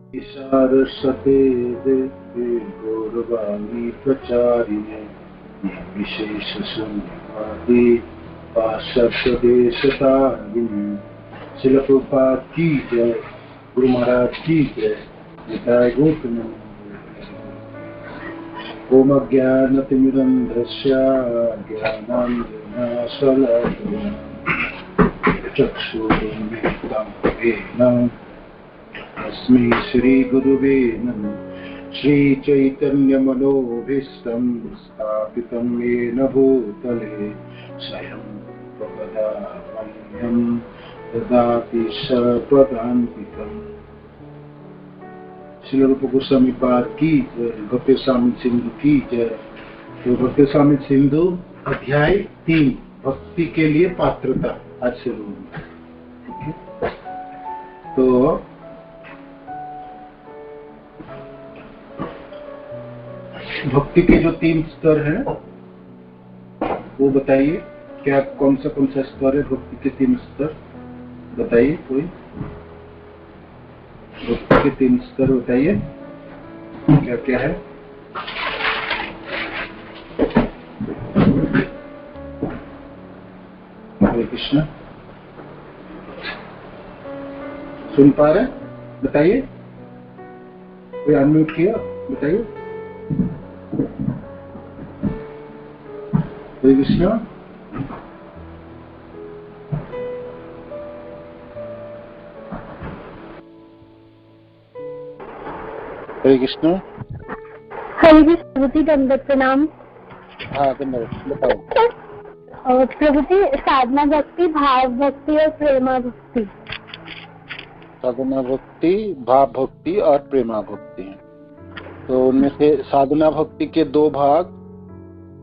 सरस्वते देवे गौरवाणी प्रचारिणे विशेष शून्यवादी पाश्चात्यदेशतारिणे। श्रील प्रभुपाद की जय, गुरु महाराज की जय, निताय गौतम। ओम अज्ञानतिमिरन्धस्य ज्ञानाञ्जनशलाकया चक्षुरुन्मिलितं येन तस्मै श्रीगुरुवे नमः। श्रीचैतन्यमनोभीष्टं स्थापितं येन भूतले स्वयं प्रपदामह्यं ददाति सर्वदान्तिकम्। श्री रूप गोस्वामी पाद की जय, भक्ति स्वामी सिंधु की जय। तो भक्ति स्वामी सिंधु अध्याय 3 भक्ति के लिए पात्रता आज से शुरू। ठीक है, तो भक्ति के जो 3 स्तर हैं वो बताइए। क्या कौन सा स्तर है भक्ति के 3 स्तर बताइए। कोई भक्ति के 3 स्तर बताइए, क्या क्या है। हरे कृष्ण, सुन पा रहे? बताइए, कोई अनम्यूट किया, बताइए। हरे कृष्ण, हरे कृष्ण। हरे कृष्ण प्रभुजी, दंडवत प्रणाम। हाँ धन्यवाद, बताओ। और प्रभुजी, साधना भक्ति, भाव भक्ति और प्रेमा भक्ति। साधना भक्ति, भाव भक्ति और प्रेमा भक्ति है। तो उनमें से साधना भक्ति के 2 भाग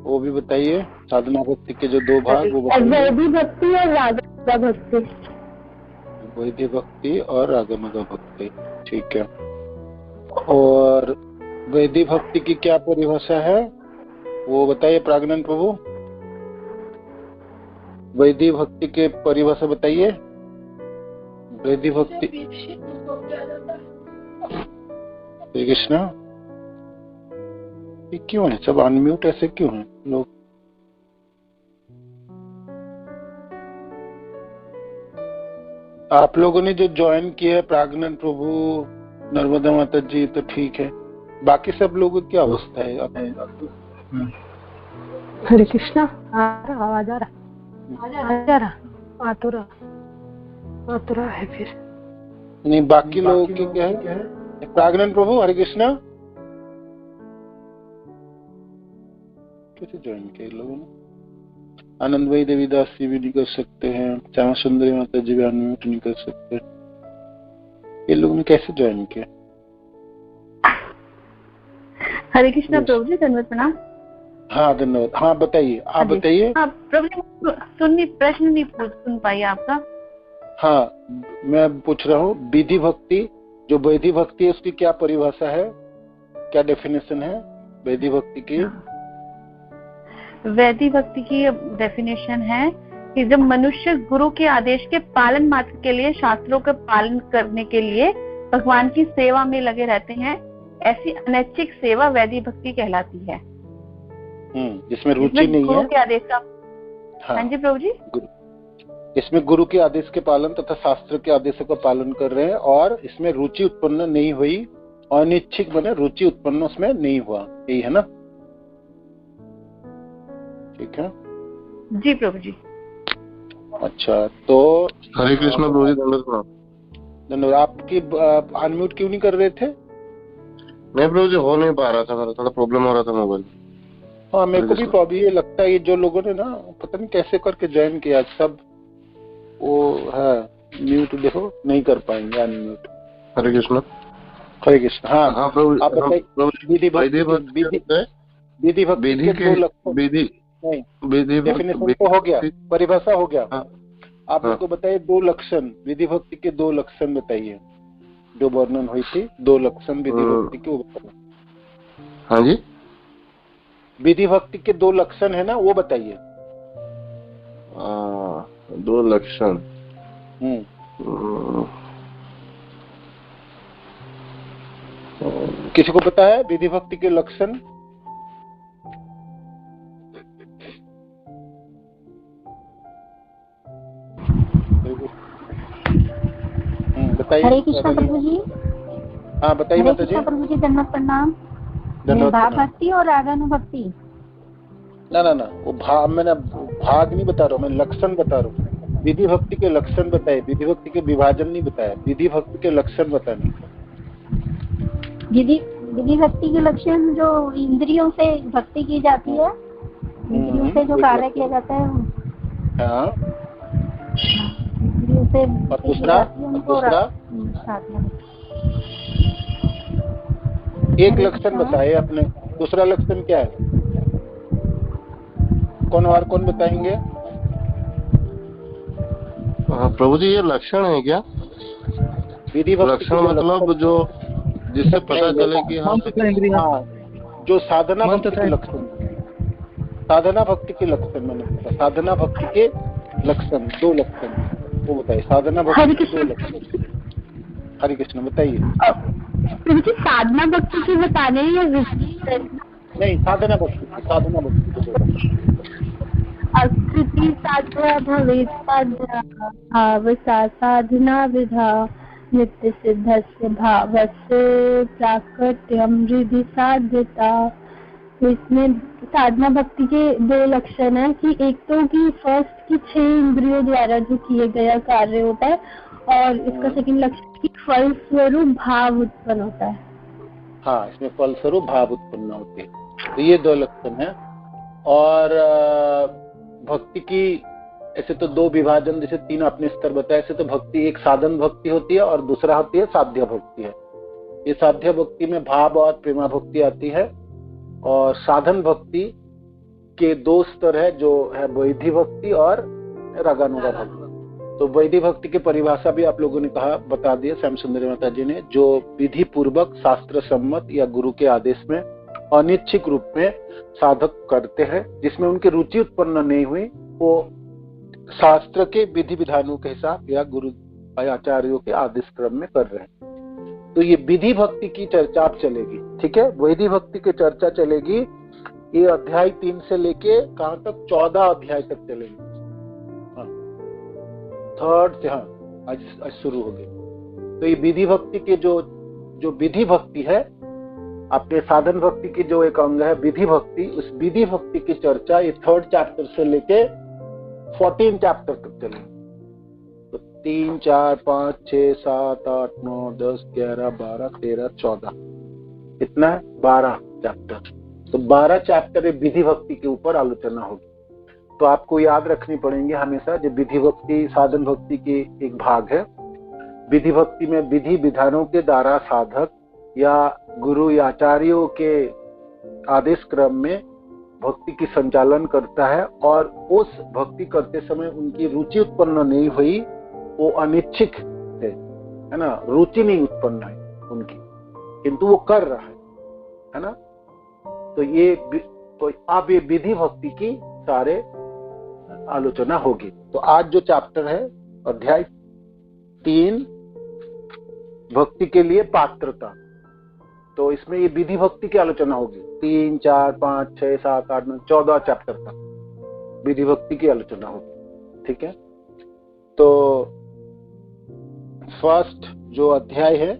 वो भी बताइए। साधना भक्ति के जो 2 भाग वो बताइए। वैदिक भक्ति और रागमगा भक्ति। वैदिक भक्ति और रागमगा भक्ति, ठीक है। और वैदिक भक्ति की क्या परिभाषा है वो बताइए प्राज्ञान प्रभु। वैदिक भक्ति के परिभाषा बताइए। वैदिक भक्ति। श्री कृष्ण, ये क्यों है सब अनम्यूट, ऐसे क्यों हैं लोग? आप लोगों ने जो ज्वाइन किया है, प्राज्ञान प्रभु, नर्मदा माता जी, तो ठीक है। बाकी सब लोगों की क्या अवस्था है? हरे कृष्णा, आवाज आ रहा है फिर नहीं, बाकी लोगों की क्या है? प्राज्ञान प्रभु, हरे कृष्णा, कैसे ज्वाइन किया लोगों ने? आनंद भाई देवीदास जी भी नहीं कर सकते हैं, श्यामा सुंदरी माता जी भी अनम्यूट नहीं कर सकते। ये लोगों ने कैसे ज्वाइन किया? हरे कृष्णा प्रभु जी, धन्यवाद प्रणाम। हाँ धन्यवाद। हाँ बताइए, आप बताइए। हाँ प्रभु जी, प्रश्न नहीं सुन पाई आपका। हाँ मैं पूछ रहा हूँ, विधि भक्ति जो वैदिक भक्ति है उसकी क्या परिभाषा है, क्या डेफिनेशन है वैदिक भक्ति की? वैदिक भक्ति की डेफिनेशन है कि जब मनुष्य गुरु के आदेश के पालन मात्र के लिए, शास्त्रों का पालन करने के लिए भगवान की सेवा में लगे रहते हैं, ऐसी अनैच्छिक सेवा वैदिक भक्ति कहलाती है। जिसमें रुचि नहीं है, गुरु के आदेश का। हाँ जी प्रभु जी, इसमें गुरु के आदेश के पालन तथा शास्त्र के आदेशों का पालन कर रहे हैं और इसमें रुचि उत्पन्न नहीं हुई, अनिच्छिक बने, रुचि उत्पन्न उसमें नहीं हुआ, यही है ना? ठीक है जी प्रभु जी। अच्छा, तो हरे कृष्ण प्रभु जी, धन्यवाद। आपकी अनम्यूट क्यों नहीं कर रहे थे? नहीं प्रभु जी, हो नहीं पा रहा था, मेरा थोड़ा प्रॉब्लम हो रहा था मोबाइल। हाँ मेरे को भी प्रॉब्लम ये लगता है, ये जो लोगों ने ना पता नहीं कैसे करके ज्वाइन किया सब, वो है म्यूट, देखो नहीं कर पाएंगे अनम्यूट। हरे कृष्ण, हरे कृष्ण। हाँ हाँ प्रभु, आप बताइए। विधि भक्ति के 2 लक्षण, नहीं डेफिनेशन तो हो गया, परिभाषा हो गया। आप लोग को बताइए 2 लक्षण, विधि भक्ति के 2 लक्षण बताइए, जो वर्णन हुई थी 2 लक्षण विधि भक्ति के, वो बताइए। हाँ जी, विधि भक्ति के 2 लक्षण है ना, वो बताइए। 2 लक्षण। किसी को पता है विधि भक्ति के लक्षण? बताइए। हरे कृष्ण प्रभु जी। हाँ बताइए हरे माता जी। कृष्ण प्रभु जी, धन्यवाद प्रणाम। भाव भक्ति और रागानुभक्ति। ना वो मैंने भाग नहीं बता रहा हूँ, मैं लक्षण बता रहा हूँ। विधि भक्ति के लक्षण बताए, विधि भक्ति के विभाजन नहीं बताया, विधि भक्ति के लक्षण बताने। विधि भक्ति के लक्षण जो इंद्रियों से भक्ति की जाती है, इंद्रियों से जो कार्य किया जाता है। हाँ, इंद्रियों से और दूसरा एक लक्षण बताए आपने, दूसरा लक्षण क्या है? कौन बताएंगे? प्रभु जी ये लक्षण है क्या? विधि भक्ति लक्षण मतलब जो जिससे पता चले कि हाँ जो साधना भक्ति के लक्षण, साधना भक्ति के लक्षण मैंने बताया। साधना भक्ति के लक्षण, 2 लक्षण वो बताइए। साधना भक्ति के 2 लक्षण। हरे कृष्ण बताइए। साधना भक्ति की बताने या नहीं, साधना भक्ति के अस्थिति साध्या भवेत् साध्या भावसा साधना विधा नित्य सिद्धस्य भावस्य प्राकट्यम हृदि साध्यता। इसमें साधना भक्ति के 2 लक्षण है कि एक तो कि फर्स्ट की 6 इंद्रियों द्वारा जो किए गया कार्य होता है, और इसका सेकंड लक्षण की फल स्वरूप भाव उत्पन्न होता है। हाँ, इसमें फल स्वरूप भाव उत्पन्न होते हैं। तो ये 2 लक्षण है। और भक्ति की ऐसे तो 2 विभाजन, जैसे 3 अपने स्तर बताए, ऐसे तो भक्ति एक साधन भक्ति होती है और दूसरा होती है साध्य भक्ति है। ये साध्य भक्ति में भाव और प्रेमा भक्ति आती है, और साधन भक्ति के 2 स्तर है, जो है वैधि भक्ति और रागानुगा भक्ति। तो वैधि भक्ति की परिभाषा भी आप लोगों ने कहा, बता दिया श्याम सुंदरी माता जी ने, जो विधि पूर्वक शास्त्र सम्मत या गुरु के आदेश में अनिच्छिक रूप में साधक करते हैं, जिसमें उनकी रुचि उत्पन्न नहीं हुई, वो शास्त्र के विधि विधानों के हिसाब या गुरु आचार्यों के आदेश क्रम में कर रहे हैं। तो ये विधि भक्ति की चर्चा आप चलेगी, ठीक है। वैधि भक्ति की चर्चा चलेगी, ये अध्याय 3 से लेके कहां तक? 14 अध्याय तक चलेगी। हाँ, 3rd से आज शुरू हो गई। तो ये विधि भक्ति के जो विधि भक्ति है, आपके साधन भक्ति की जो एक अंग है विधि भक्ति, उस विधि भक्ति की चर्चा ये 3rd चैप्टर से लेके 14 चैप्टर तक चलेगी। तो 3, 4, 5, 6, 7, 8, 9, 10, 11, 12, 13, 14, कितना है? 12 चैप्टर। तो 12 चैप्टर विधि भक्ति के ऊपर आलोचना होगी। तो आपको याद रखनी पड़ेंगे हमेशा, जो विधि भक्ति साधन भक्ति की एक भाग है। विधि भक्ति में विधि विधानों के द्वारा साधक या गुरु या आचार्यों के आदेश क्रम में भक्ति की संचालन करता है, और उस भक्ति करते समय उनकी रुचि उत्पन्न नहीं हुई, वो अनिच्छिक है ना, रुचि नहीं उत्पन्न है उनकी, किंतु वो कर रहा है ना। तो अब ये विधि भक्ति की सारे आलोचना होगी। तो आज जो चैप्टर है अध्याय 3, भक्ति के लिए पात्रता, तो इसमें ये विधि भक्ति की आलोचना होगी। 3, 4, 5, 6, 7, 8, 9, 14 चैप्टर तक विधि भक्ति की आलोचना होगी, ठीक है। तो फर्स्ट जो अध्याय है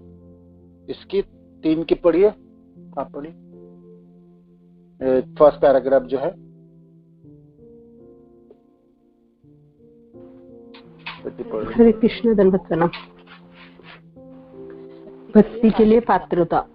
इसकी 3 की पढ़िए, आप पढ़िए फर्स्ट पैराग्राफ जो है। हरे कृष्ण, धन्यवाद प्रणाम। भक्ति के लिए पात्रता।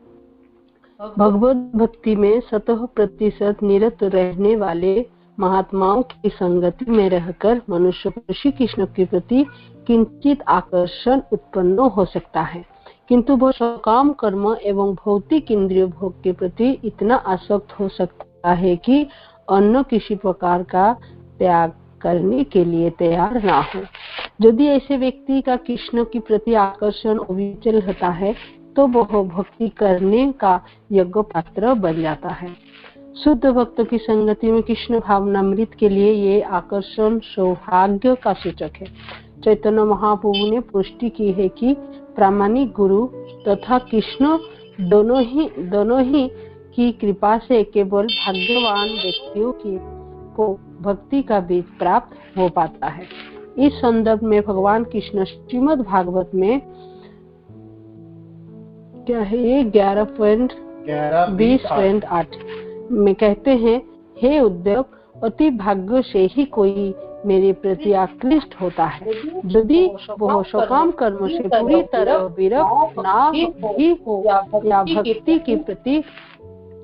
भगवत भक्ति में 100% निरत रहने वाले महात्माओं की संगति में रहकर मनुष्य को श्री कृष्ण के प्रति किंचित आकर्षण उत्पन्न हो सकता है, किंतु वह सकाम कर्म एवं भौतिक इंद्रिय भोग के प्रति इतना आसक्त हो सकता है कि अन्य किसी प्रकार का त्याग करने के लिए तैयार ना हो। यदि ऐसे व्यक्ति का कृष्ण के प्रति आकर्षण अविचल होता है तो वह भक्ति करने का योग्य पात्र बन जाता है। शुद्ध भक्तों की संगति में कृष्ण भावनामृत के लिए ये आकर्षण सौभाग्य का सूचक है। चैतन्य महाप्रभु ने पुष्टि की है कि प्रामाणिक गुरु तथा कृष्ण दोनों ही की कृपा से केवल भाग्यवान व्यक्तियों को भक्ति का बीज प्राप्त हो पाता है। इस संदर्भ में भगवान कृष्ण श्रीमद् भागवत में क्या है ये 11.20.8 में कहते हैं, हे उद्धव, अति भाग्य से ही कोई मेरे प्रति आकृष्ट होता है। यदि वह सकाम कर्म से पूरी तरह विरक्त ना भी हो या भक्ति के प्रति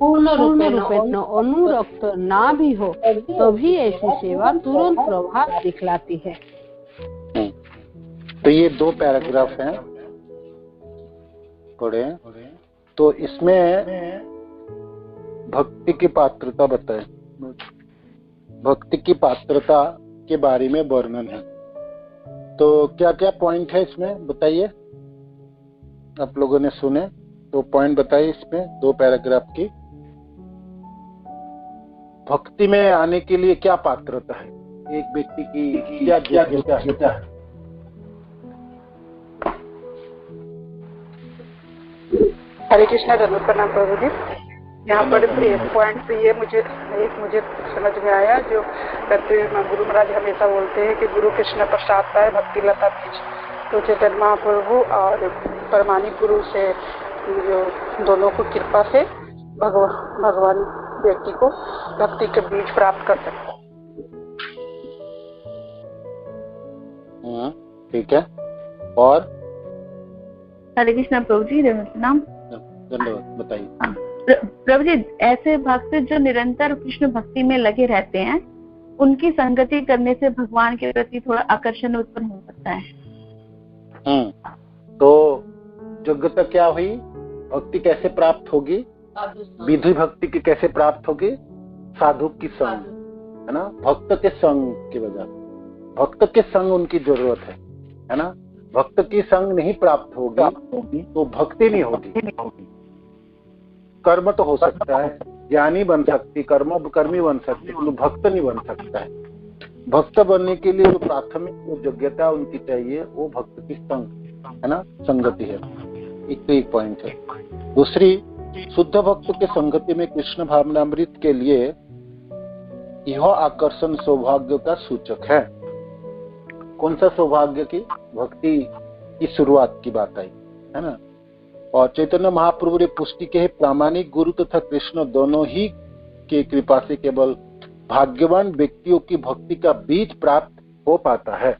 पूर्ण रूपेण अनुरक्त ना भी हो, तभी ऐसी सेवा तुरंत प्रभाव दिखलाती है। तो ये 2 पैराग्राफ हैं पढ़े। तो इसमें भक्ति की पात्रता बताए, भक्ति की पात्रता के बारे में वर्णन है। तो क्या क्या पॉइंट है इसमें बताइए, आप लोगों ने सुने तो पॉइंट बताइए इसमें 2 पैराग्राफ की। भक्ति में आने के लिए क्या पात्रता है, एक व्यक्ति की क्या योग्यता है? हरे कृष्णा, धन्यवाद, प्रणाम प्रभु जी। यहाँ पर एक पॉइंट ये मुझे समझ में आया, जो कहते गुरु महाराज हमेशा बोलते हैं कि गुरु कृष्ण प्रसाद पाए भक्ति लता बीज। तो चैतन्य महाप्रभु और परमाणिक गुरु से जो दोनों को कृपा से भगवान व्यक्ति को भक्ति के बीज प्राप्त कर सकते हैं। ठीक है। और हरे कृष्णा प्रभु जी, नाम धन्यवाद, बताइए। प्रभु जी, ऐसे भक्त जो निरंतर कृष्ण भक्ति में लगे रहते हैं, उनकी संगति करने से भगवान के प्रति थोड़ा आकर्षण उत्पन्न हो सकता है। तो योग्यता क्या हुई, भक्ति कैसे प्राप्त होगी, विधि भक्ति की कैसे प्राप्त होगी? साधु की संग, है ना, भक्त के संग की वजह, भक्त के संग उनकी जरूरत है ना। भक्त की संग नहीं प्राप्त होगी तो भक्ति नहीं होगी। कर्म तो हो सकता है, ज्ञानी बन सकती, कर्मी बन सकती, तो भक्त नहीं बन सकता है। भक्त बनने के लिए जो प्राथमिक योग्यता उनकी चाहिए वो भक्त की संग, है ना, संगति है। एक पॉइंट है। दूसरी, शुद्ध भक्त के संगति में कृष्ण भावनामृत के लिए यह आकर्षण सौभाग्य का सूचक है। कौन सा सौभाग्य की? भक्ति की शुरुआत की बात आई, है ना। और चैतन्य महाप्रभु ने पुष्टि के प्रामाणिक गुरु तथा कृष्ण दोनों ही के कृपा से केवल भाग्यवान व्यक्तियों की भक्ति का बीज प्राप्त हो पाता है।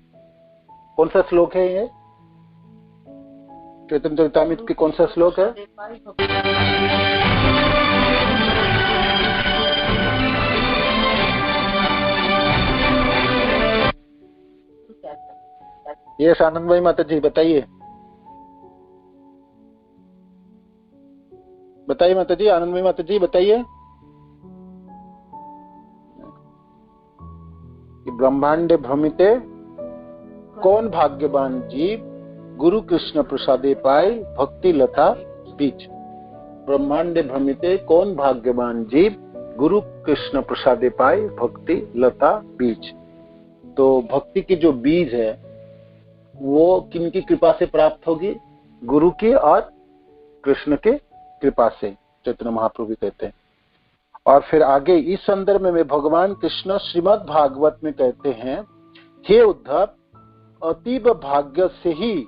कौन सा श्लोक है ये? चैतन्य चरितामृत की कौन सा श्लोक है? ये आनंद भाई माता जी बताइए, बताइए माता जी, आनंद भाई माता जी बताइए। ब्रह्मांड भ्रमिते कौन भाग्यवान जीव गुरु कृष्ण प्रसादे पाए भक्ति लता बीज। ब्रह्मांड भ्रमिते कौन भाग्यवान जीव गुरु कृष्ण प्रसादे पाए भक्ति लता बीज। तो भक्ति की जो बीज है वो किनकी कृपा से प्राप्त होगी? गुरु की और कृष्ण के कृपा से, चैतन्य महाप्रभु कहते हैं। और फिर आगे इस संदर्भ में भगवान कृष्ण श्रीमद् भागवत में कहते हैं, हे उद्धव, अतीब भाग्य से ही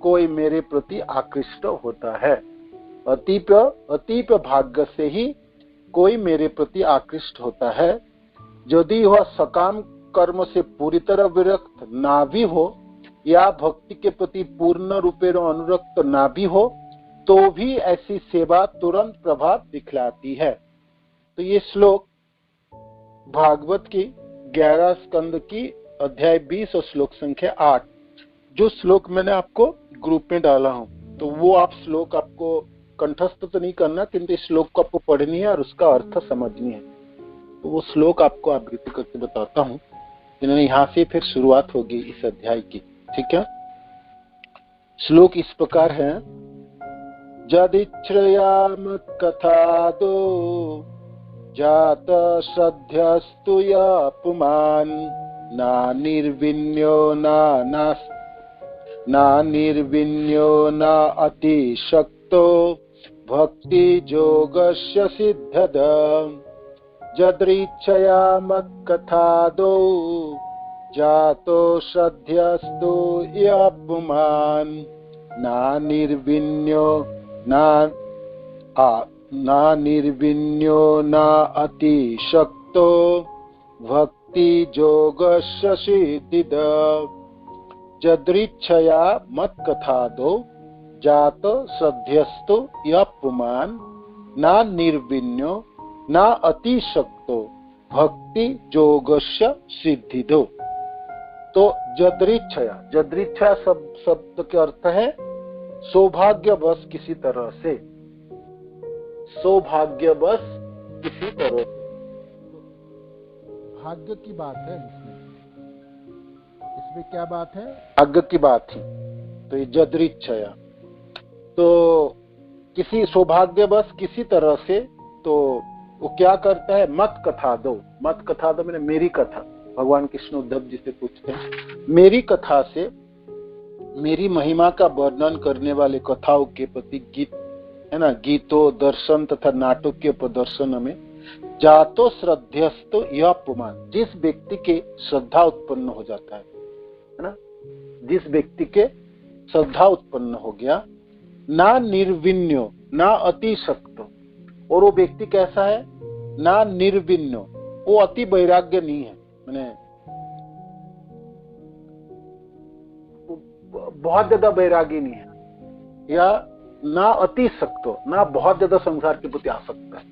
कोई मेरे प्रति आकृष्ट होता है। अतीब भाग्य से ही कोई मेरे प्रति आकृष्ट होता है। यदि वह सकाम कर्म से पूरी तरह विरक्त ना भी हो या भक्ति के प्रति पूर्ण रूपेण अनुरक्त ना भी हो, तो भी ऐसी सेवा तुरंत प्रभाव दिखलाती है। तो ये श्लोक भागवत की 11 स्कंद की अध्याय 20 और श्लोक संख्या 8, जो श्लोक मैंने आपको ग्रुप में डाला हूं, तो वो आप श्लोक आपको कंठस्थ तो नहीं करना, किंतु इस श्लोक को आपको पढ़नी है और उसका अर्थ समझनी है। तो वो श्लोक आपको आवृत्ति करके बताता हूँ। यहाँ से फिर शुरुआत होगी इस अध्याय की, ठीक है। श्लोक इस प्रकार है, यदिच्छ्रयाम कथादो जात श्रद्धस्तु या पुमान् ना निर्विण्यो न अतिशक्तो भक्ति योगस्य सिद्धद जदृच्छया मत्कथादौ जातो श्रद्धस्तु यपुमान् ना निर्विण्यो ना निर्विण्यो ना अतिशक्तो भक्ति योगस्य सिद्धिद जदृच्छया मत्कथादौ जात श्रद्धस्तु यपुमान् ना निर्विण्यो ना अतिशक्तो भक्ति योगस्य सिद्धिदो। तो जदृच्छया, जदृच्छया शब्द के अर्थ है सौभाग्यवश किसी तरह से, सौभाग्यवश किसी तरह से। भाग्य की बात है इसमें क्या बात है? भाग्य की बात थी। तो ये जदृच्छया, तो किसी सौभाग्यवश किसी तरह से, तो वो क्या करता है? मत कथा दो। मत कथा दो मैंने मेरी कथा, भगवान कृष्ण उद्धव जी से पूछते हैं, मेरी कथा से, मेरी महिमा का वर्णन करने वाले कथाओं के प्रति गीत है ना, गीतों, दर्शन तथा नाटक के प्रदर्शन में जातो श्रद्धेयस्तु यह अपमान, जिस व्यक्ति के श्रद्धा उत्पन्न हो जाता है ना, जिस व्यक्ति के श्रद्धा उत्पन्न हो गया, ना निर्विण्यो ना अतिशक्तो, और वो व्यक्ति कैसा है? ना निर्विण्यो, वो अति वैराग्य नहीं है, मैंने बहुत ज्यादा वैरागी नहीं है, या ना अतिशक्तो, ना बहुत ज्यादा संसार के प्रति आसक्त है।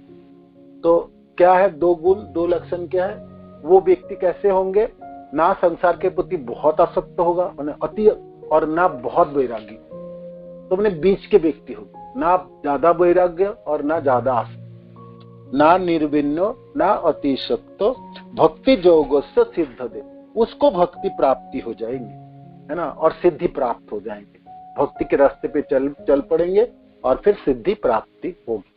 तो क्या है? दो गुण, दो लक्षण क्या है? वो व्यक्ति कैसे होंगे? ना संसार के प्रति बहुत आसक्त होगा, अति, और ना बहुत वैरागी, तो मैंने बीच के व्यक्ति होंगे, ना ज्यादा वैराग्य और ना ज्यादा आसक्त, ना निर्विण्यो ना अतिशक्तो भक्ति योगस्य सिद्धदे, उसको भक्ति प्राप्ति हो जाएंगे है ना, और सिद्धि प्राप्त हो जाएंगे, भक्ति के रास्ते पे चल पड़ेंगे और फिर सिद्धि प्राप्ति होगी।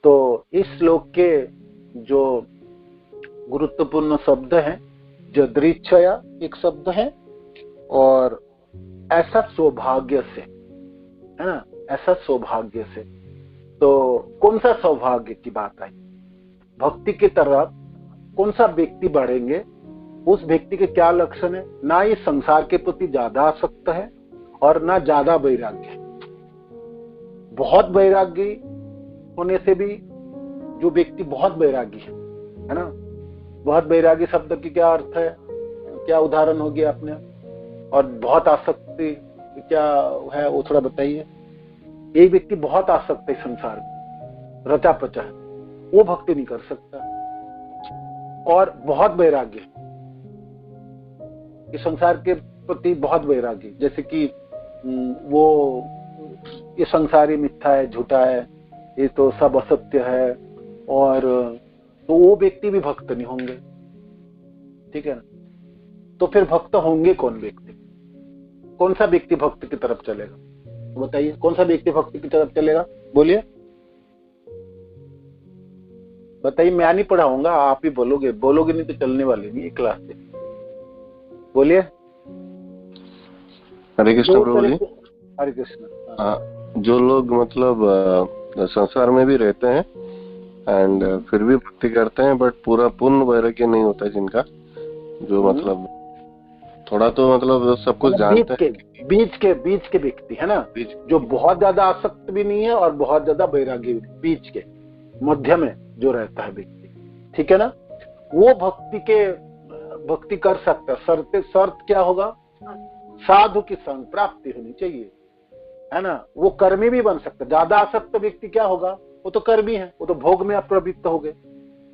तो इस श्लोक के जो गुरुत्वपूर्ण शब्द हैं, जदृच्छया एक शब्द है, और ऐसा सौभाग्य से, है ना, ऐसा सौभाग्य से। तो कौन सा सौभाग्य की बात आई? भक्ति की तरफ कौन सा व्यक्ति बढ़ेंगे, उस व्यक्ति के क्या लक्षण है? ना ये संसार के प्रति ज्यादा आसक्त है और ना ज्यादा वैराग्य है। बहुत वैरागी होने से भी, जो व्यक्ति बहुत वैरागी है ना, बहुत वैरागी शब्द की क्या अर्थ है, क्या उदाहरण हो गया अपने, और बहुत आसक्ति क्या है वो थोड़ा बताइए। एक व्यक्ति बहुत आसक्त है संसार में, रचा पचा है, वो भक्ति नहीं कर सकता, और बहुत वैराग्य, इस संसार के प्रति बहुत वैरागी, जैसे कि वो ये संसारी मिथ्या है, झूठा है, ये तो सब असत्य है, और तो वो व्यक्ति भी भक्त नहीं होंगे, ठीक है ना। तो फिर भक्त होंगे कौन व्यक्ति? कौन सा व्यक्ति भक्ति की तरफ चलेगा? बताइए, कौन सा व्यक्ति भक्ति की तरफ चलेगा? बोलिए, बताइए। मैं नहीं पढ़ाऊंगा, आप ही बोलोगे, बोलोगे नहीं तो चलने वाले नहीं क्लास से। बोलिए। हरे कृष्ण प्रभु जी। हरे कृष्ण। जो लोग मतलब संसार में भी रहते हैं एंड फिर भी भक्ति करते हैं, बट पूरा पूर्ण वैराग्य नहीं होता जिनका, जो मतलब थोड़ा तो मतलब सब कुछ जानते हैं, बीच के व्यक्ति है ना, जो बहुत ज्यादा आसक्त भी नहीं है और बहुत ज्यादा वैरागी, बीच के मध्य में जो रहता है व्यक्ति, ठीक है ना, वो भक्ति कर सकता है। शर्त क्या होगा? साधु की संग प्राप्ति होनी चाहिए, है ना। वो कर्मी भी बन सकता है। ज्यादा आसक्त व्यक्ति क्या होगा? वो तो कर्मी है, वो तो भोग में प्रवृत्त हो गए,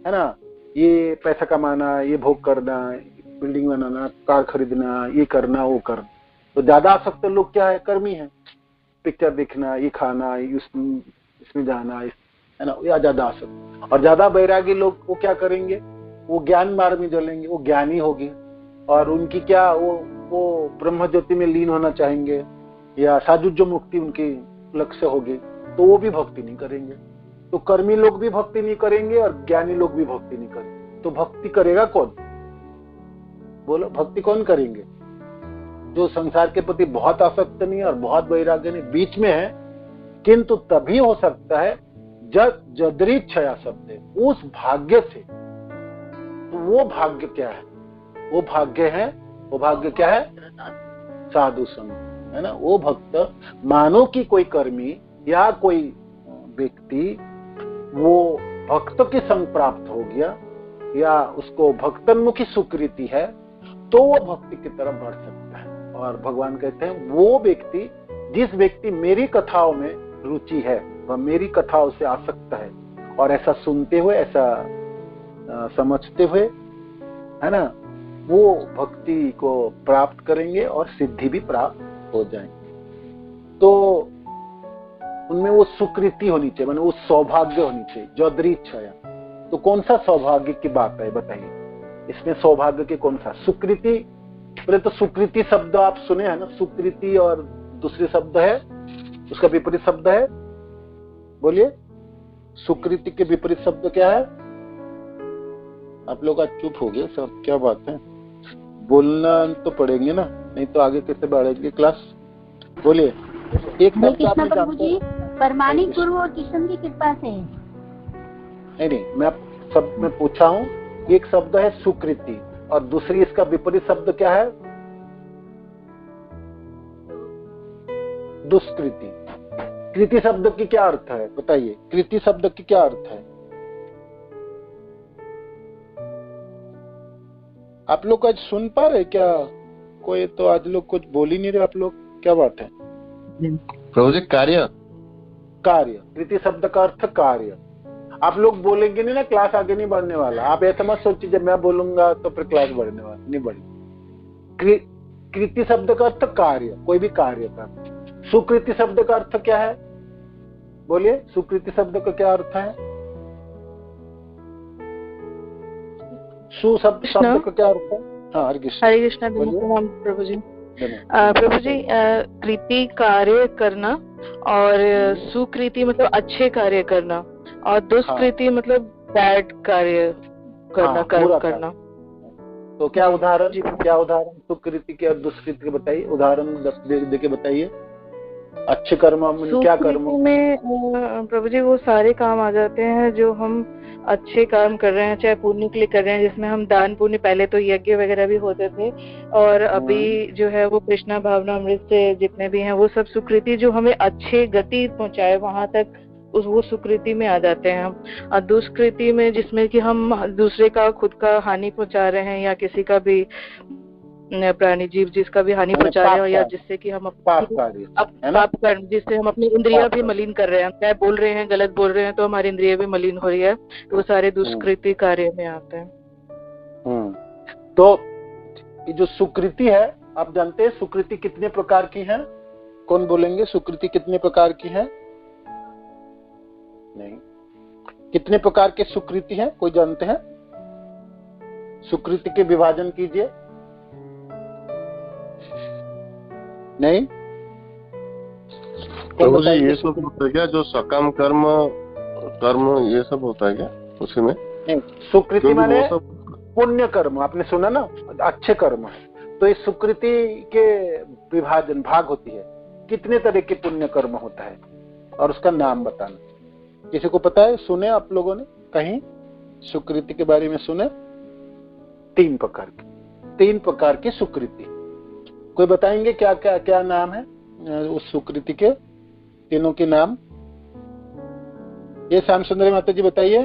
है ना। ये पैसा कमाना, ये भोग करना, बिल्डिंग बनाना, कार खरीदना, ये करना, वो करना। तो ज्यादा आसक्त लोग क्या है? कर्मी है। पिक्चर देखना, ये खाना, इसमें जाना, है ना, या ज्यादा आसक्त। और ज्यादा वैरागी लोग वो क्या करेंगे? वो ज्ञान मार्ग में चलेंगे, वो ज्ञानी होंगे, और उनकी क्या, वो ब्रह्म ज्योति में लीन होना चाहेंगे, या साजुज्य मुक्ति उनकी लक्ष्य होगी, तो वो भी भक्ति नहीं करेंगे। तो कर्मी लोग भी भक्ति नहीं करेंगे और ज्ञानी लोग भी भक्ति नहीं करेंगे। तो भक्ति करेगा कौन? बोलो, भक्ति कौन करेंगे? जो संसार के प्रति बहुत आसक्त नहीं और बहुत वैराग्य नहीं, बीच में है, किंतु तभी हो सकता है जब जदरीच्छया शब्द है, उस भाग्य से। तो वो भाग्य क्या है? वो भाग्य क्या है? साधु संग, है ना। वो भक्त, मानो कि कोई कर्मी या कोई व्यक्ति वो भक्त के संग प्राप्त हो गया या उसको भक्तन्मुखी सुकृति है, तो वो भक्ति की तरफ बढ़ सकता है। और भगवान कहते हैं वो व्यक्ति, जिस व्यक्ति मेरी कथाओं में रुचि है, वह मेरी कथाओं से आसक्त है, और ऐसा सुनते हुए, ऐसा समझते हुए, है ना, वो भक्ति को प्राप्त करेंगे और सिद्धि भी प्राप्त हो जाएंगे। तो उनमें वो सुकृति होनी चाहिए, माने वो सौभाग्य होनी चाहिए, जदरीच्छया। तो कौन सा सौभाग्य की बात है बताइए? इसमें सौभाग्य की कौन सा? सुकृति। पहले तो सुकृति शब्द आप सुने हैं ना, सुकृति, और दूसरे शब्द है उसका विपरीत शब्द है, बोलिए। सुकृति के विपरीत शब्द क्या है? आप लोग आज चुप हो गए सब, क्या बात है? बोलना तो पड़ेंगे ना, नहीं तो आगे कैसे बढ़ेगी क्लास? बोलिए एक शब्द आपने प्रभु जी, परमाणिक गुरु और कृष्ण की कृपा से। नहीं, मैं सब में पूछा हूँ। एक शब्द है सुकृति और दूसरी इसका विपरीत शब्द क्या है? दुष्कृति। कृति शब्द की क्या अर्थ है बताइए? कृति शब्द की क्या अर्थ है? आप लोग आज सुन पा रहे क्या? कोई तो आज लोग कुछ बोल ही नहीं रहे आप लोग, क्या बात है? प्रभु जी, कार्य। कृति शब्द का अर्थ कार्य। आप लोग बोलेंगे नहीं ना, क्लास आगे नहीं बढ़ने वाला। आप ऐसा मत सोचिए जब मैं बोलूंगा तो फिर क्लास बढ़ने वाला नहीं बढ़ेगी। कृति शब्द का अर्थ कार्य, कोई भी कार्य का। सुकृति शब्द का अर्थ क्या है? बोलिए, सुकृति शब्द का क्या अर्थ है? शब्द का क्या अर्थ है? हाँ, हरे कृष्ण प्रभु जी। प्रभु जी, कृति कार्य करना और सुकृति मतलब अच्छे कार्य करना, और दुष्कृति मतलब बैड कार्य करना, कर्म करना। तो क्या उदाहरण सुकृति के और दुष्कृति के बताइए, उदाहरण दे के बताइए। अच्छे कर्म में क्या कर्म में प्रभु जी वो सारे काम आ जाते हैं जो हम अच्छे काम कर रहे हैं, चाहे पुण्य के लिए कर रहे हैं, जिसमें हम दान पुण्य, पहले तो यज्ञ वगैरह भी होते थे, और अभी जो है वो कृष्णा भावना अमृत से जितने भी हैं वो सब सुकृति जो हमें अच्छे गति पहुंचाए वहां तक, वो सुकृति में आ जाते हैं हम। और दुष्कृति में जिसमें कि हम दूसरे का, खुद का हानि पहुंचा रहे हैं, या किसी का भी प्राणी जीव जिसका भी हानि पहुंचा रहे हैं, या जिससे कि हम पाप कर्म, जिससे हम अपनी इंद्रियां भी मलिन कर रहे हैं, क्या बोल रहे हैं, गलत बोल रहे हैं तो हमारी इंद्रियां भी मलिन हो रही है, तो वो सारे दुष्कृति कार्य में आते हैं। तो ये जो सुकृति है, आप जानते हैं सुकृति कितने प्रकार की है? कौन बोलेंगे सुकृति कितने प्रकार की है? नहीं, कितने प्रकार के सुकृति है? कोई जानते हैं? सुकृति के विभाजन कीजिए। नहीं, प्रभु जी ये सब होता है क्या, जो सकाम कर्म ये सब होता है क्या उसी में? नहीं, सुकृति माने पुण्य कर्म, आपने सुना ना, अच्छे कर्म है। तो इस सुकृति के विभाजन भाग होती है, कितने तरह के पुण्य कर्म होता है और उसका नाम बताना। किसी को पता है? सुने आप लोगों ने कहीं सुकृति के बारे में सुने? 3 प्रकार की सुकृति। कोई बताएंगे क्या क्या क्या नाम है उस सुकृति के? तीनों के नाम ये श्याम सुंदरी माता जी बताइए,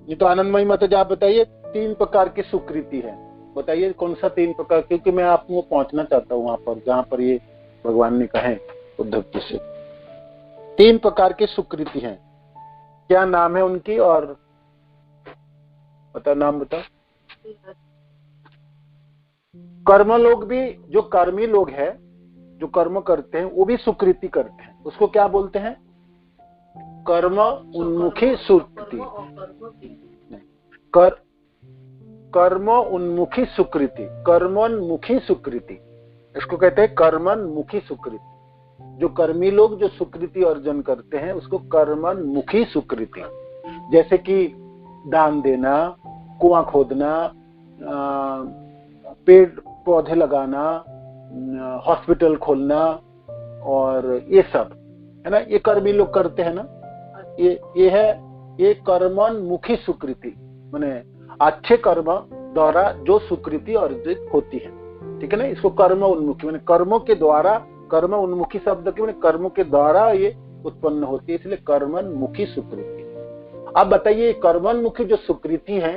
ये तो आनंदमयी माता जी आप बताइए। 3 प्रकार की सुकृति है, बताइए कौन सा 3 प्रकार? क्योंकि मैं आपको पहुंचना चाहता हूँ वहां पर जहां पर ये भगवान ने कहे उद्धव जी से। 3 प्रकार की सुकृति है, क्या नाम है उनकी? और नाम बताओ। कर्म लोग भी, जो कर्मी लोग हैं, जो कर्म करते हैं, वो भी सुकृति करते हैं। उसको क्या बोलते हैं? कर्म उन्मुखी सुकृति। कर्म उन्मुखी सुकृति, कर्मोन्मुखी सुकृति, इसको कहते हैं कर्मोन्मुखी सुकृति। जो कर्मी लोग जो सुकृति अर्जन करते हैं उसको कर्मोन्मुखी सुकृति। जैसे कि दान देना, कुआं खोदना, पेड़ पौधे लगाना, हॉस्पिटल खोलना और ये सब है ना, ये कर्मी लोग करते हैं ना, ये है ये कर्मोन्मुखी स्वीकृति, माने अच्छे कर्म द्वारा जो स्वीकृति अर्जित होती है, ठीक है ना। इसको कर्म उन्मुखी, माने कर्मों के द्वारा, कर्म उन्मुखी शब्द के माने कर्मों के द्वारा ये उत्पन्न होती है, इसलिए कर्मोन्मुखी स्वीकृति। अब बताइए कर्मोन्मुखी जो स्वीकृति है,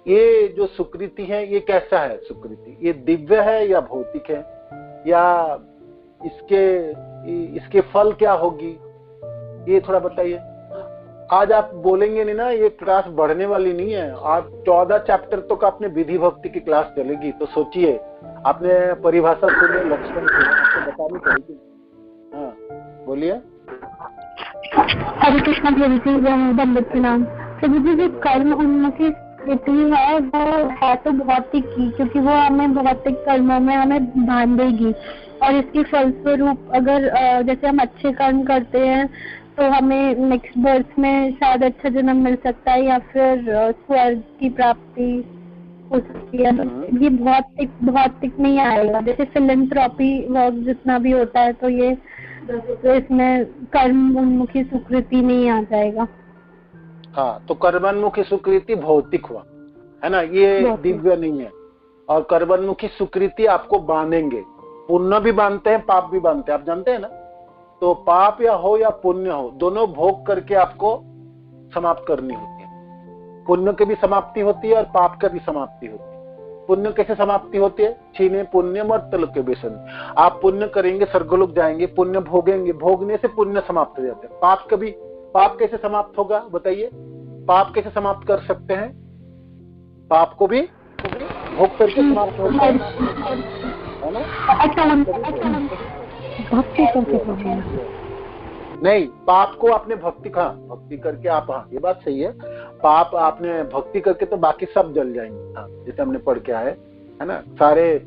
ये जो स्वीकृति है ये कैसा है स्वीकृति? ये दिव्य है या भौतिक है, या इसके फल क्या होगी, ये थोड़ा बताइए। आज आप बोलेंगे नहीं ना, ये क्लास बढ़ने वाली नहीं है। आप 14 चैप्टर तो का अपने विधि भक्ति की क्लास चलेगी, तो सोचिए आपने परिभाषा सुने, लक्षण सुने, आपको बतानी पड़ेगी। हाँ बोलिए। हरे कृष्ण प्रभु जी, दंडवत प्रणाम। प्रभु जी, जो कर्म उन्मुखी स्थिति है वो है तो भौतिक ही, क्योंकि वो हमें भौतिक कर्मों में हमें बांधेगी, और इसके फलस्वरूप अगर जैसे हम अच्छे कर्म करते हैं तो हमें नेक्स्ट बर्थ में शायद अच्छा जन्म मिल सकता है, या फिर स्वर्ग की प्राप्ति हो सकती है। ये भौतिक नहीं आएगा। जैसे फिलैंथ्रोपी वर्क जितना भी होता है, तो ये तो इसमें कर्म उन्मुखी स्वीकृति नहीं आ जाएगा। हाँ, तो कर्मोन्मुखी स्वीकृति भौतिक हुआ, है ना, ये दिव्य नहीं है। और कर्मोन्मुखी स्वीकृति आपको बांधेंगे, पुण्य भी बांधते हैं, पाप भी बांधते हैं, आप जानते हैं ना। तो पाप या हो या पुण्य हो, दोनों भोग करके आपको समाप्त करनी होती है। पुण्य की भी समाप्ति होती है और पाप की भी समाप्ति होती है। पुण्य कैसे समाप्ति होती है? छीने पुण्य मर्तलोक के बेसन। आप पुण्य करेंगे, स्वर्गलोक जाएंगे, पुण्य भोगेंगे, भोगने से पुण्य समाप्त हो जाते हैं। पाप कैसे समाप्त होगा बताइए? पाप कैसे समाप्त कर सकते हैं? पाप को भी भोग करके समाप्त होगा, है ना? भक्ति करके नहीं, पाप को आपने भक्ति करके आप, हाँ ये बात सही है, पाप आपने भक्ति करके तो बाकी सब जल जाएंगे। हाँ, जैसे हमने पढ़ के आए है ना, सारे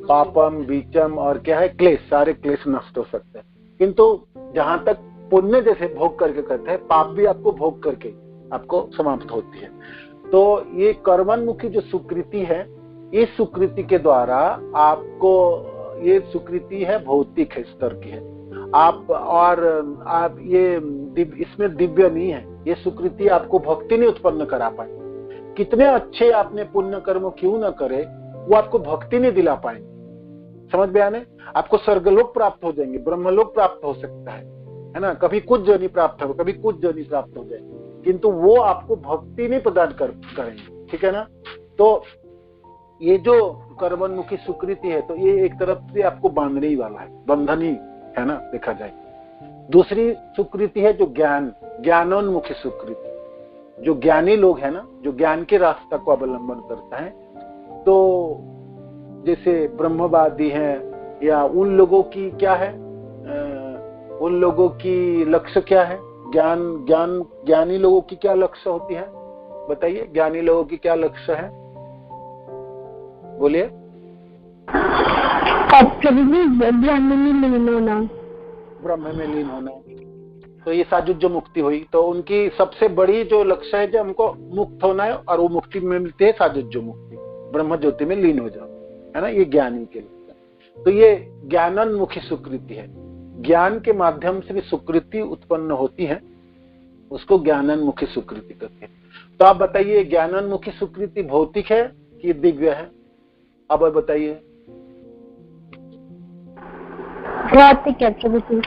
पापम बीचम और क्या है क्लेश, सारे क्लेश नष्ट हो सकते हैं। किंतु जहां तक पुण्य जैसे भोग करके करते हैं, पाप भी आपको भोग करके आपको समाप्त होती है। तो ये कर्मोन्मुखी जो स्वीकृति है, इस स्वीकृति के द्वारा आपको, ये स्वीकृति है भौतिक है, स्तर की है। आप ये इसमें दिव्य नहीं है। ये स्वीकृति आपको भक्ति नहीं उत्पन्न करा पाए। कितने अच्छे आपने पुण्य कर्म क्यों न करे, वो आपको भक्ति नहीं दिला पाएंगे। समझ में आने? आपको स्वर्गलोक प्राप्त हो जाएंगे, ब्रह्मलोक प्राप्त हो सकता है ना, कभी कुछ जोनि प्राप्त हो, कभी कुछ जोनि प्राप्त हो जाए, किंतु वो आपको भक्ति नहीं प्रदान करेंगे, ठीक है ना। तो ये जो कर्मोन्मुखी स्वीकृति है, तो ये एक तरफ से आपको बांधने ही वाला है, बंधन ही है ना, देखा जाए। दूसरी स्वीकृति है जो ज्ञानोन्मुखी स्वीकृति। जो ज्ञानी लोग है ना, जो ज्ञान के रास्ता को अवलंबन करता है, तो जैसे ब्रह्मवादी हैं, या उन लोगों की क्या है, उन लोगों की लक्ष्य क्या है, ज्ञानी लोगों की क्या लक्ष्य होती है बताइए? ज्ञानी लोगों की क्या लक्ष्य है, बोलिए। ब्रह्म में लीन होना, तो ये साजुज्य मुक्ति हुई। तो उनकी सबसे बड़ी जो लक्ष्य है, जो हमको मुक्त होना है, और वो मुक्ति में मिलती है साजुज्य मुक्ति, ब्रह्म ज्योति में लीन हो जाओ, है ना, ये ज्ञानी के लिए। तो ये ज्ञानोन्मुखी स्वीकृति है। ज्ञान के माध्यम से भी स्वीकृति उत्पन्न होती है, उसको ज्ञानोन्मुखी स्वीकृति कहते हैं। तो आप बताइए, ज्ञानोन्मुखी स्वीकृति भौतिक है कि दिव्य है? अब बताइए। भौतिक है प्रभु जी,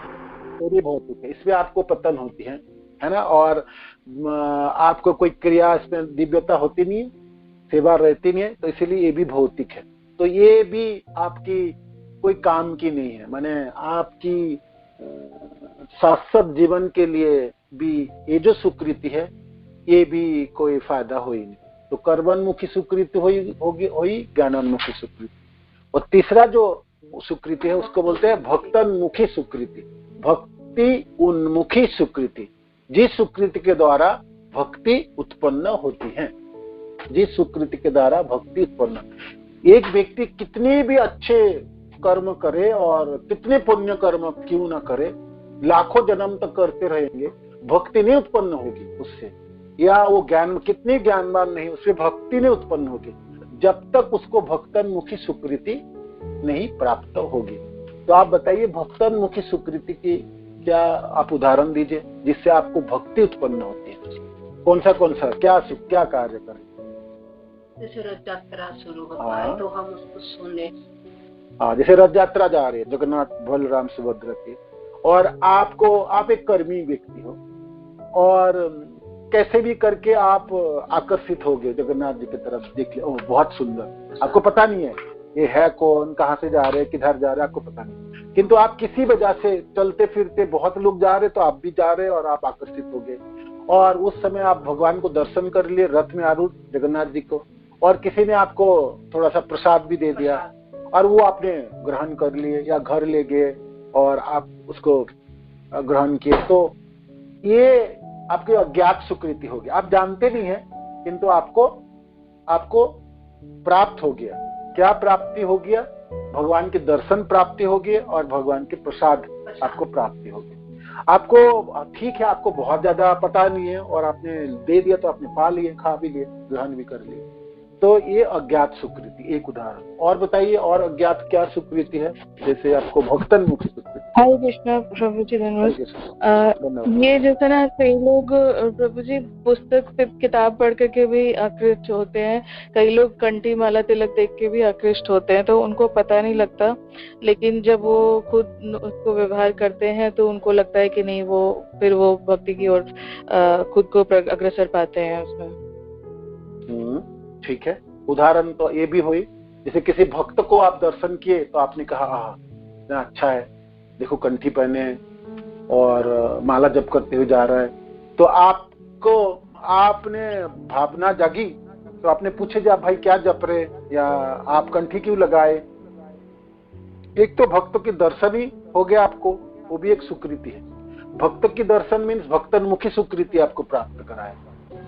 पूरी भौतिक है। इसमें आपको पतन होती है ना, और आपको कोई क्रिया इसमें दिव्यता होती नहीं है, सेवा रहती नहीं है, तो इसीलिए ये भी भौतिक है। तो ये भी आपकी कोई काम की नहीं है, माने आपकी शाश्वत जीवन के लिए भी ये जो स्वीकृति है, ये भी कोई फायदा हो ही नहीं। तो कर्मोन्मुखी स्वीकृति होगी ज्ञानोन्मुखी स्वीकृति। और तीसरा जो स्वीकृति है उसको बोलते हैं भक्तोन्मुखी स्वीकृति, भक्ति उन्मुखी स्वीकृति। जिस स्वीकृति के द्वारा भक्ति उत्पन्न होती है, जिस स्वीकृति के द्वारा भक्ति उत्पन्न, एक व्यक्ति कितने भी अच्छे कर्म करे और कितने पुण्य कर्म क्यों ना करे, लाखों जन्म तक करते रहेंगे, भक्ति नहीं उत्पन्न होगी उससे, या वो ज्ञान कितने ज्ञानवान नहीं, उससे भक्ति नहीं उत्पन्न होगी जब तक उसको भक्तोन्मुखी स्वीकृति नहीं प्राप्त होगी। तो आप बताइए भक्तोन्मुखी सुकृति की क्या आप उदाहरण दीजिए जिससे आपको भक्ति उत्पन्न होती है। कौन सा क्या कार्य करें? जैसे रथ यात्रा शुरू होता है तो हम उसको सुने। जैसे रथ यात्रा जा रही है जगन्नाथ बलराम सुभद्रा की, और आप एक कर्मी व्यक्ति हो और कैसे भी करके आप आकर्षित हो गए जगन्नाथ जी की तरफ, देख ले ओह बहुत सुंदर, आपको पता नहीं है ये है कौन, कहाँ से जा रहे, किधर जा रहे, आपको पता नहीं, किंतु आप किसी वजह से चलते फिरते बहुत लोग जा रहे तो आप भी जा रहे और आप आकर्षित हो गए, और उस समय आप भगवान को दर्शन कर लिए रथ में आरूढ़ जगन्नाथ जी को, और किसी ने आपको थोड़ा सा प्रसाद भी दे दिया और वो आपने ग्रहण कर लिए या घर ले गए और आप उसको ग्रहण किए, तो ये आपकी अज्ञात सुकृति होगी। आप जानते नहीं है किंतु आपको प्राप्त हो गया। क्या प्राप्ति हो गया? भगवान के दर्शन प्राप्ति हो गए और भगवान के प्रसाद आपको प्राप्ति हो गई। आपको ठीक है, आपको बहुत ज्यादा पता नहीं है और आपने दे दिया तो आपने पा लिए, खा भी लिए, ग्रहण भी कर लिए, तो ये अज्ञात सुकृति एक उदाहरण। और बताइए और अज्ञात क्या सुकृति है जैसे आपको भक्तोन्मुखी सुकृति? हरे कृष्णा प्रभु जी, धन्यवाद। ये जैसे ना कई लोग प्रभु जी पुस्तक पे किताब पढ़ करके भी आकृष्ट होते हैं, कई लोग कंठी माला तिलक देख के भी आकृष्ट होते हैं, तो उनको पता नहीं लगता, लेकिन जब वो खुद उसको व्यवहार करते हैं तो उनको लगता है कि नहीं, वो फिर वो भक्ति की ओर खुद को अग्रसर पाते हैं उसमें। ठीक है, उदाहरण तो ये भी हुई, जैसे किसी भक्त को आप दर्शन किए तो आपने कहा इतना अच्छा है, देखो कंठी पहने और माला जप करते हुए जा रहा है, तो आपने भावना जागी, तो आपने पूछे जा भाई क्या जप रहे या आप कंठी क्यों लगाए। एक तो भक्त की दर्शन ही हो गया आपको, वो भी एक सुकृति है। भक्त की दर्शन मीन्स भक्तोन्मुखी सुकृति आपको प्राप्त कराए,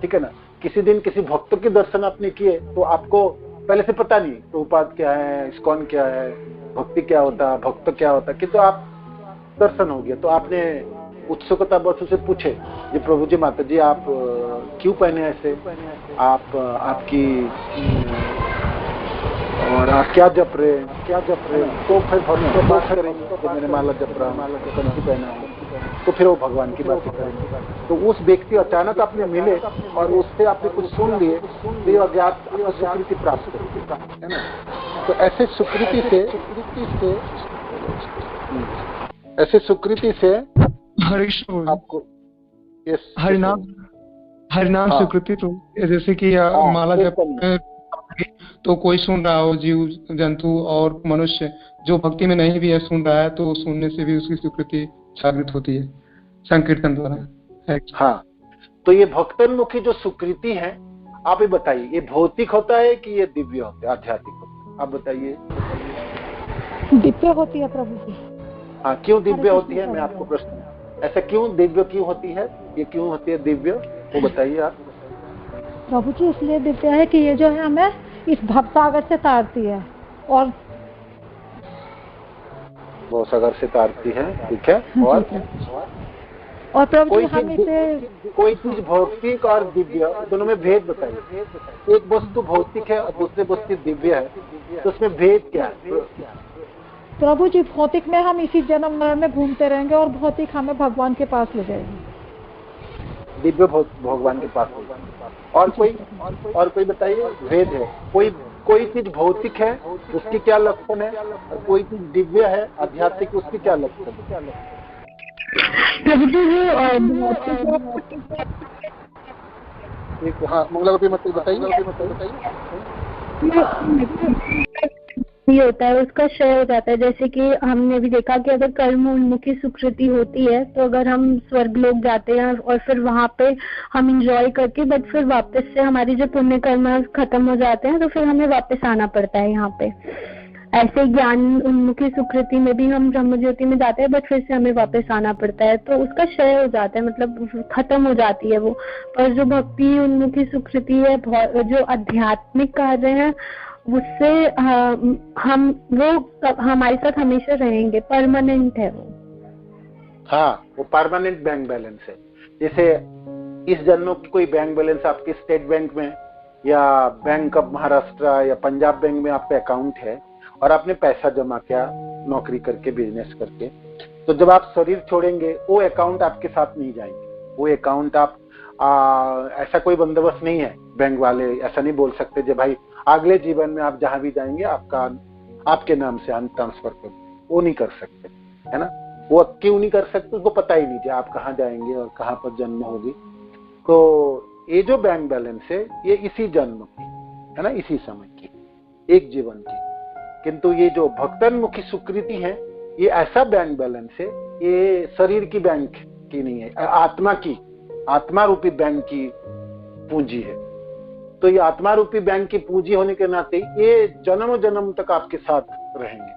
ठीक है ना। किसी दिन किसी भक्त के दर्शन आपने किए तो आपको पहले से पता नहीं प्रभुपाद क्या है, इस्कॉन क्या है, भक्ति क्या होता, भक्त क्या होता, किंतु आप दर्शन हो गया तो आपने उत्सुकता बस उसे पूछे जी प्रभु जी माता जी आप क्यों पहने ऐसे, आपकी और आप क्या जप रहे, तो फिर भक्त से बात करेंगे कि मैंने माला जप रहा, माला कंठी पहना हूँ, तो फिर वो भगवान की बात करेंगे। तो उस व्यक्ति अचानक आपने मिले और उससे आपने कुछ सुन लिए तो अज्ञात सुकृति प्राप्त है ना। तो ऐसे सुकृति से आपको हरिनाम स्वीकृति तो जैसे कि माला जब तो कोई सुन रहा हो, जीव जंतु और मनुष्य जो भक्ति में नहीं भी है सुन रहा है, तो सुनने से भी उसकी स्वीकृति जागृत होती है संकीर्तन द्वारा। हाँ, तो ये भक्तोन्मुखी जो सुकृति है आप ये बताइए, ये भौतिक होता है कि ये दिव्य होता है, आध्यात्मिक होता है? आप बताइए। दिव्य होती है प्रभु जी। हाँ, क्यों दिव्य होती है? मैं आपको प्रश्न, ऐसा क्यों दिव्य क्यों होती है, ये क्यों होती है दिव्य, वो बताइए आप। प्रभु जी इसलिए दिव्य है कि ये जो है हमें इस भवसागर से तारती है और भवसागर से तारती है, ठीक है। और प्रभु जी हम इसे कोई चीज भौतिक और दिव्य दोनों में भेद बताइए। एक वस्तु भौतिक है और दूसरी वस्तु दिव्य है, तो उसमें भेद क्या है? प्रभु जी भौतिक में हम इसी जन्म मरण में घूमते रहेंगे और भौतिक हमें भगवान के पास ले जाएगी, दिव्य भगवान के पास। और कोई बताइए भेद है। कोई चीज भौतिक है उसकी क्या लक्षण है, और कोई चीज दिव्य है आध्यात्मिक उसकी क्या लक्षण है? हाँ, मंगलावती मत बताइए। ये होता है उसका क्षय हो जाता है। जैसे कि हमने भी देखा कि अगर कर्म उन्मुखी सुकृति होती है तो अगर हम स्वर्ग लोग जाते हैं और फिर वहां पे हम इंजॉय करके बट फिर वापस से हमारी जो पुण्य कर्म खत्म हो जाते हैं तो फिर हमें वापस आना पड़ता है यहाँ पे। ऐसे ज्ञान उन्मुखी सुकृति में भी हम ब्रह्म ज्योति में जाते हैं बट फिर से हमें वापस आना पड़ता है, तो उसका क्षय हो जाता है, मतलब खत्म हो जाती है वो। पर जो भक्ति उन्मुखी सुकृति है, जो आध्यात्मिक कार्य है, उससे हम वो हमारे साथ हमेशा रहेंगे, परमानेंट है वो। हाँ, वो परमानेंट बैंक बैलेंस है। जैसे इस जन्मों की कोई बैंक बैलेंस आपके स्टेट बैंक में या बैंक ऑफ महाराष्ट्र या पंजाब बैंक में आपका अकाउंट है और आपने पैसा जमा किया नौकरी करके, बिजनेस करके। तो जब आप शरीर छोड़ेंगे वो अकाउंट आपके साथ नहीं जाएंगे। वो अकाउंट आप ऐसा कोई बंदोबस्त नहीं है, बैंक वाले ऐसा नहीं बोल सकते जो भाई अगले जीवन में आप जहां भी जाएंगे आपके नाम से हम ट्रांसफर कर, वो नहीं कर सकते, है ना। वो क्यों नहीं कर सकते, उसको पता ही नहीं कि आप कहाँ जाएंगे और कहाँ पर जन्म होगी। तो ये जो बैंक बैलेंस है ये इसी जन्म की है ना, इसी समय की, एक जीवन की। किंतु ये जो भक्तोन्मुखी सुकृति है ये ऐसा बैंक बैलेंस है, ये शरीर की बैंक की नहीं है, आत्मा रूपी बैंक की पूंजी है। तो ये आत्मा रूपी बैंक की पूंजी होने के नाते ये जन्म जन्म तक आपके साथ रहेंगे,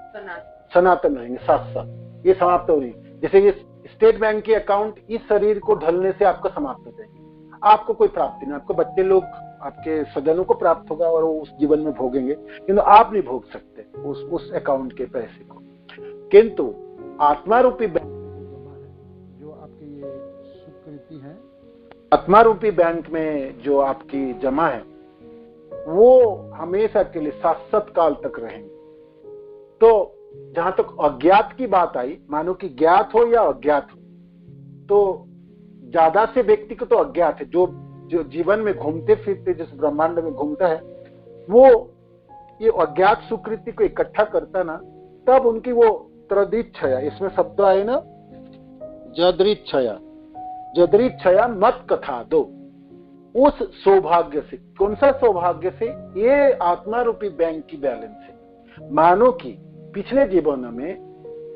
सनातन रहेंगे, साथ साथ, ये समाप्त हो नहीं। जैसे ये स्टेट बैंक के अकाउंट इस शरीर को ढलने से आपका समाप्त हो जाएंगे, आपको कोई प्राप्ति नहीं, आपको बच्चे लोग आपके स्वजनों को प्राप्त होगा और वो उस जीवन में भोगेंगे, किंतु आप नहीं भोग सकते उस अकाउंट के पैसे को। किंतु आत्मा रूपी बैंक जो आपकी ये सुकृति है, आत्मा रूपी बैंक में जो आपकी जमा है वो हमेशा के लिए शाश्वत काल तक रहेंगे। तो जहां तक अज्ञात की बात आई, मानो कि ज्ञात हो या अज्ञात हो, तो ज्यादा से व्यक्ति को तो अज्ञात है, जो जीवन में घूमते फिरते जिस ब्रह्मांड में घूमता है वो ये अज्ञात सुकृति को इकट्ठा करता ना, तब उनकी वो त्रदिच्छया, इसमें शब्द आए ना, जदृच्छया मत कथा दो, उस सौभाग्य से। कौन सा सौभाग्य से? ये आत्मा रूपी बैंक की बैलेंस है। मानो कि पिछले जीवन में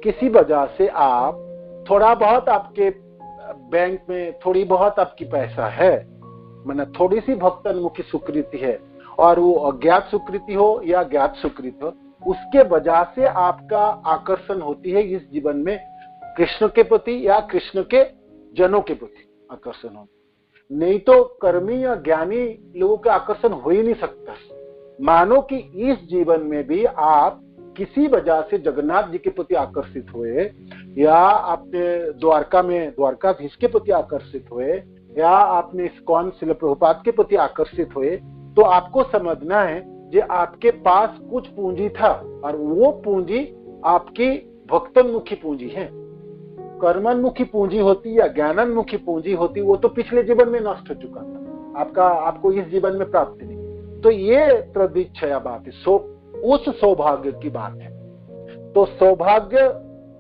किसी वजह से आप थोड़ा बहुत, आपके बैंक में थोड़ी बहुत आपकी पैसा है, माना थोड़ी सी भक्तोन्मुखी सुकृति है, और वो अज्ञात सुकृति हो या ज्ञात सुकृति हो, उसके वजह से आपका आकर्षण होती है इस जीवन में कृष्ण के प्रति या कृष्ण के जनों के प्रति आकर्षण हो। नहीं तो कर्मी या ज्ञानी लोगों का आकर्षण हो ही नहीं सकता। मानो कि इस जीवन में भी आप किसी वजह से जगन्नाथ जी के प्रति आकर्षित हुए, या आपने द्वारका में द्वारकाधीश के प्रति आकर्षित हुए, या आपने इस्कॉन शिल प्रभुपाद के प्रति आकर्षित हुए, तो आपको समझना है कि आपके पास कुछ पूंजी था, और वो पूंजी आपकी भक्तोन्मुखी पूंजी है। कर्मोन्मुखी पूंजी होती या ज्ञानोन्मुखी पूंजी होती, वो तो पिछले जीवन में नष्ट हो चुका था, आपको इस जीवन में प्राप्ति नहीं। तो ये त्रदिच्छया बात है, उस सौभाग्य की बात है। तो सौभाग्य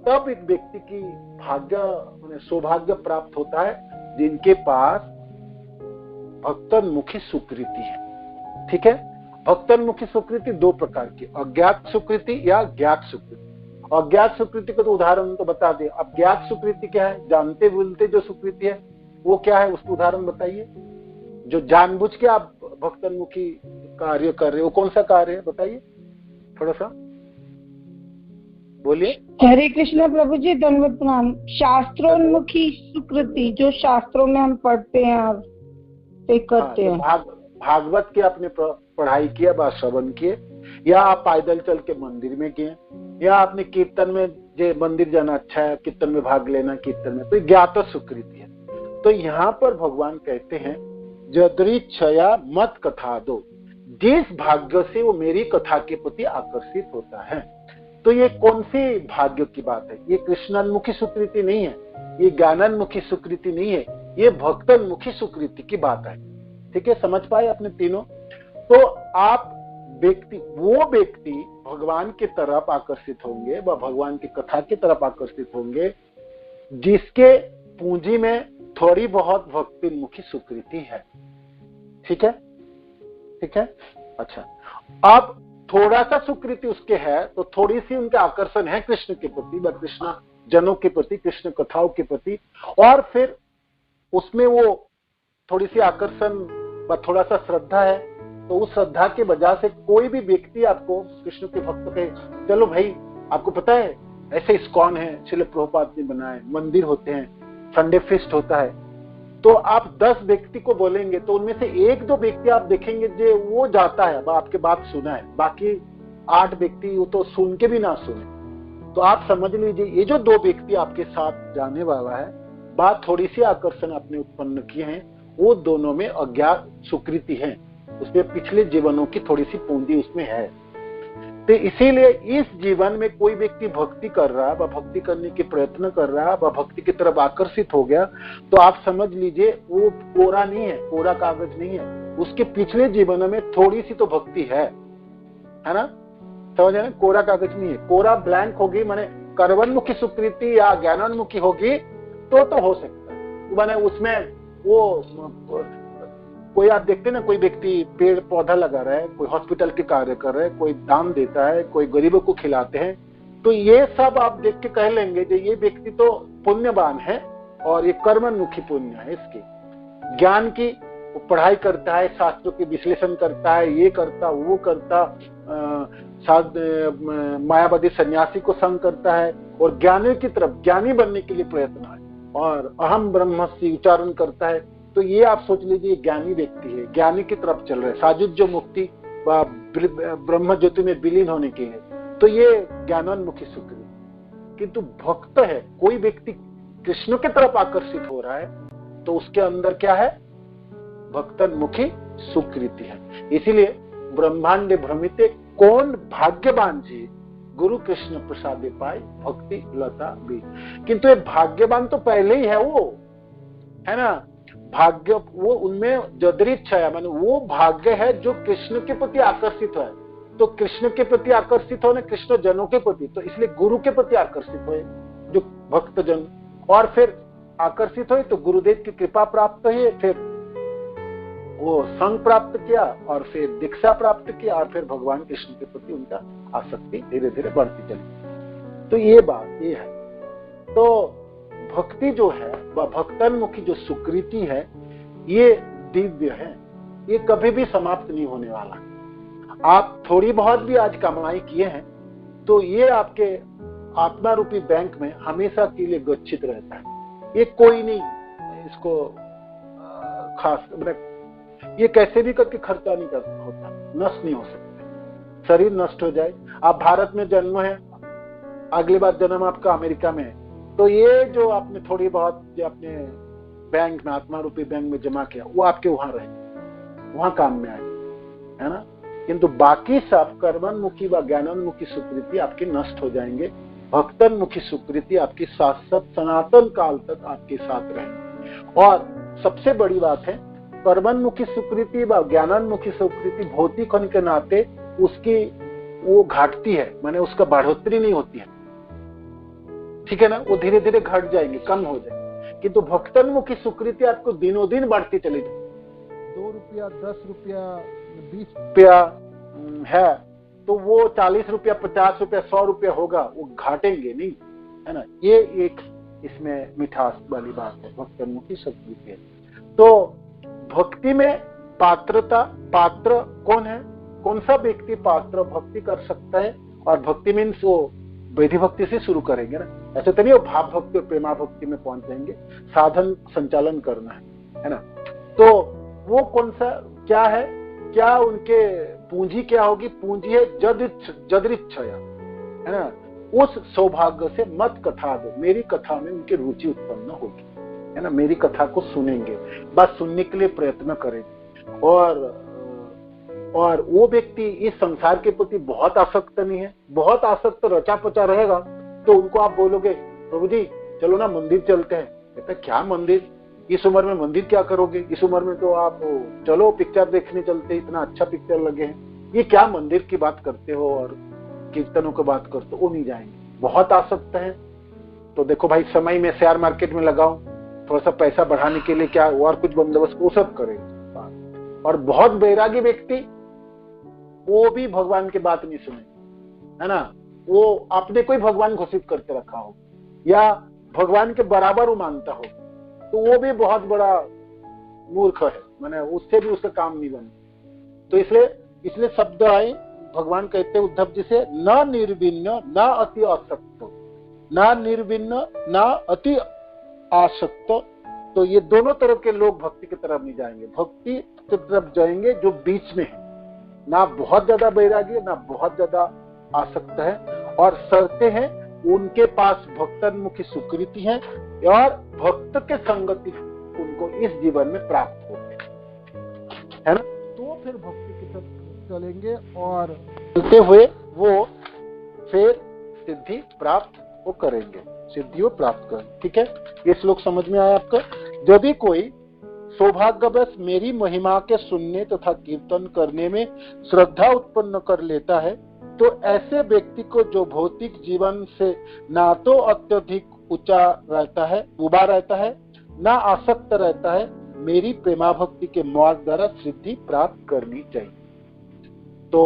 तब एक व्यक्ति की सौभाग्य प्राप्त होता है जिनके पास भक्तोन्मुखी सुकृति है। ठीक है, भक्तोन्मुखी सुकृति दो प्रकार की, अज्ञात सुकृति या ज्ञात सुकृति। अज्ञात सुकृति को तो उदाहरण तो बता दे। अब ज्ञात सुकृति क्या है? जानते बोलते जो सुकृति है वो क्या है, उसको उदाहरण बताइए। जो जानबूझ के आप भक्तोन्मुखी कार्य कर रहे हो, कौन सा कार्य है बताइए, थोड़ा सा बोलिए। हरे कृष्ण प्रभु जी, धन्यवाद प्रणाम। शास्त्रोन्मुखी सुकृति, जो शास्त्रों में हम पढ़ते हैं और करते हैं। भागवत की आपने पढ़ाई किया, बात श्रवण किए, या आप पैदल चल के मंदिर में गए, या आपने कीर्तन में, जो मंदिर जाना अच्छा है, कीर्तन में भाग लेना, कीर्तन में, तो ज्ञात सुकृति है। तो यहाँ पर भगवान कहते हैं जदृच्छया मत कथा दो, जिस भाग्य से वो मेरी कथा के प्रति आकर्षित होता है। तो ये कौन सी भाग्य की बात है? ये कृष्णान्मुखी सुकृति नहीं है, ये ज्ञानान्मुखी सुकृति नहीं है, ये भक्तोन्मुखी सुकृति की बात है। ठीक है, समझ पाए अपने तीनों? तो आप वो व्यक्ति भगवान की तरफ आकर्षित होंगे, व भगवान की कथा की तरफ आकर्षित होंगे जिसके पूंजी में थोड़ी बहुत भक्तिमुखी सुकृति है। ठीक है, ठीक है, अच्छा। अब थोड़ा सा सुकृति उसके है तो थोड़ी सी उनका आकर्षण है कृष्ण के प्रति, व कृष्ण जनों के प्रति, कृष्ण कथाओं के प्रति, और फिर उसमें वो थोड़ी सी आकर्षण व थोड़ा सा श्रद्धा है। तो उस श्रद्धा के वजह से कोई भी व्यक्ति आपको कृष्ण के भक्त कहे, चलो भाई, आपको पता है ऐसे इस्कॉन है, शिल प्रभुपाद ने बनाए, मंदिर होते हैं, संडे फेस्ट होता है, तो आप 10 व्यक्ति को बोलेंगे तो उनमें से 1-2 व्यक्ति आप देखेंगे जो वो जाता है, आपके बात सुना है, बाकी 8 व्यक्ति वो तो सुन के भी ना सुने। तो आप समझ लीजिए ये जो 2 व्यक्ति आपके साथ जाने वाला है, बात थोड़ी सी आकर्षण आपने उत्पन्न किए हैं, वो दोनों में अज्ञात सुकृति है, उसमें पिछले जीवनों की थोड़ी सी पूंजी उसमें है। तो इसीलिए इस जीवन में कोई व्यक्ति भक्ति कर रहा है, वह भक्ति करने के प्रयत्न कर रहा है, वह भक्ति की तरफ आकर्षित हो गया, तो आप समझ लीजिए वो कोरा नहीं है, कोरा कागज नहीं है, उसके पिछले जीवन में थोड़ी सी तो भक्ति है ना, समझ रहे? कोरा कागज नहीं है, कोरा ब्लैंक होगी, माने कर्मोन्मुखी सुकृति या ज्ञानोन्मुखी होगी तो हो सकता है। माने उसमें वो कोई आप देखते हैं ना, कोई व्यक्ति पेड़ पौधा लगा रहा है, कोई हॉस्पिटल के कार्य कर रहा है, कोई दान देता है, कोई गरीबों को खिलाते हैं, तो ये सब आप देख के कह लेंगे कि ये व्यक्ति तो पुण्यवान है और ये कर्मोन्मुखी पुण्य है इसकी। ज्ञान की पढ़ाई करता है, शास्त्रों के विश्लेषण करता है, ये करता वो करता, मायावादी सन्यासी को संग करता है और ज्ञानी की तरफ, ज्ञानी बनने के लिए प्रयत्न है और अहम ब्रह्मस्मि उच्चारण करता है, तो ये आप सोच लीजिए ज्ञानी व्यक्ति है, ज्ञानी की तरफ चल रहा है, साजुज्य मुक्ति व ब्रह्म ज्योति में विलीन होने के लिए, तो ये ज्ञानोन्मुखी सुकृति। किंतु भक्त है, कोई व्यक्ति कृष्ण की तरफ आकर्षित हो रहा है, तो उसके अंदर क्या है? भक्तोन्मुखी सुकृति है। इसीलिए ब्रह्मांड भ्रमिते कौन भाग्यवान जी गुरु कृष्ण प्रसाद पाए भक्ति लता भी। किंतु ये भाग्यवान तो पहले ही है, वो है ना, भाग्य वो उनमें जदरिच्छा है, माने वो भाग्य है जो कृष्ण के प्रति आकर्षित है। तो कृष्ण के प्रति आकर्षित होने, कृष्ण जनों के प्रति, तो इसलिए गुरु के प्रति आकर्षित हुए जो भक्त जन, और फिर आकर्षित हुए तो गुरुदेव की कृपा प्राप्त हुई, फिर वो संग प्राप्त किया और फिर दीक्षा प्राप्त किया और फिर भगवान कृष्ण के प्रति उनका आसक्ति धीरे धीरे बढ़ती चली। तो ये बात ये है। तो भक्ति जो है वह भक्तोन्मुखी जो सुकृति है, ये दिव्य है, ये कभी भी समाप्त नहीं होने वाला। आप थोड़ी बहुत भी आज कमाई किए हैं तो ये आपके आत्मा रूपी बैंक में हमेशा के लिए गच्छित रहता है। ये कोई नहीं इसको खास, ये कैसे भी करके खर्चा नहीं कर होता, नष्ट नहीं हो सकता। शरीर नष्ट हो जाए, आप भारत में जन्म है, अगली बार जन्म आपका अमेरिका में है, तो ये जो आपने थोड़ी बहुत जो अपने बैंक में, आत्मा रूपी बैंक में जमा किया, वो आपके वहां रहे, वहां काम में आए, है ना। किंतु बाकी सब कर्मोन्मुखी व ज्ञानोन्मुखी सुकृति आपके नष्ट हो जाएंगे। भक्तोन्मुखी सुकृति आपकी शाश्वत सनातन काल तक आपके साथ रहेंगे। और सबसे बड़ी बात है, कर्मोन्मुखी सुकृति व ज्ञानोन्मुखी सुकृति भौतिक होने के नाते उसकी वो घटती है, माने उसका बढ़ोतरी नहीं होती है, ठीक है ना, वो धीरे धीरे घट जाएंगे, कम हो जाएंगे। किंतु भक्तोन्मुखी सुकृति आपको दिनों दिन बढ़ती चली जाए। 2 रुपया, 10 रुपया, 20 रुपया है तो वो 40 रुपया, 50 रुपया, 100 रुपया होगा, वो घाटेंगे नहीं, है ना। ये एक इसमें मिठास वाली बात है, भक्तोन्मुखी सुकृति है। तो भक्ति में पात्रता, पात्र कौन है, कौन सा व्यक्ति पात्र भक्ति कर सकता है। और भक्ति मीन्स वो वैधि भक्ति से शुरू करेंगे ना, ऐसे तो नहीं वो भाव भक्ति और प्रेमा भक्ति में पहुंच जाएंगे। साधन संचालन करना है ना। तो वो कौन सा क्या है, क्या उनके पूंजी क्या होगी, पूंजी है जदृच्छया, है ना। उस सौभाग्य से मत कथा दो, मेरी कथा में उनकी रुचि उत्पन्न होगी, है ना, मेरी कथा को सुनेंगे, बस सुनने के लिए प्रयत्न करेंगे। और वो व्यक्ति इस संसार के प्रति बहुत आसक्त नहीं है, बहुत आसक्त रचा पचा रहेगा, तो उनको आप बोलोगे प्रभु जी चलो ना मंदिर चलते हैं, कहता क्या मंदिर, इस उम्र में मंदिर क्या करोगे, इस उम्र में तो आप चलो पिक्चर देखने चलते, इतना अच्छा पिक्चर लगे हैं, ये क्या मंदिर की बात करते हो और कीर्तनों की बात करते हो, वो नहीं जाएंगे, बहुत आसक्त है। तो देखो भाई समय में शेयर मार्केट में लगाओ, थोड़ा सा पैसा बढ़ाने के लिए क्या और कुछ बंदोबस्त, वो सब करेंगे। और बहुत बैरागी व्यक्ति वो भी भगवान की बात नहीं सुने, है ना, वो अपने को ही भगवान घोषित करके रखा हो या भगवान के बराबर वो मानता हो, तो वो भी बहुत बड़ा मूर्ख है, माने उससे भी उसका काम नहीं बने। तो इसलिए शब्द आए, भगवान कहते हैं उद्धव जी से, न निर्विण्ण न अति आसक्त, न निर्विण्ण न अति आसक्त। तो ये दोनों तरह के लोग भक्ति की तरफ नहीं जाएंगे, भक्ति की तरफ जाएंगे जो बीच में है, ना बहुत ज्यादा बैरागी ना बहुत ज्यादा आसक्त है। और शर्तें हैं, उनके पास भक्तोन्मुखी सुकृति है और भक्त के संगति उनको इस जीवन में प्राप्त होते है ना, तो फिर भक्ति की तरफ चलेंगे और चलते हुए वो फिर सिद्धि प्राप्त वो करेंगे, सिद्धि वो प्राप्त करेंगे। ठीक है, ये श्लोक समझ में आया आपको? यदि कोई सौभाग्यवश मेरी महिमा के सुनने तथा कीर्तन करने में श्रद्धा उत्पन्न कर लेता है तो ऐसे व्यक्ति को जो भौतिक जीवन से ना तो अत्यधिक ऊंचा रहता है, उबा रहता है, ना आसक्त रहता है, मेरी प्रेमा भक्ति के मार्ग द्वारा सिद्धि प्राप्त करनी चाहिए। तो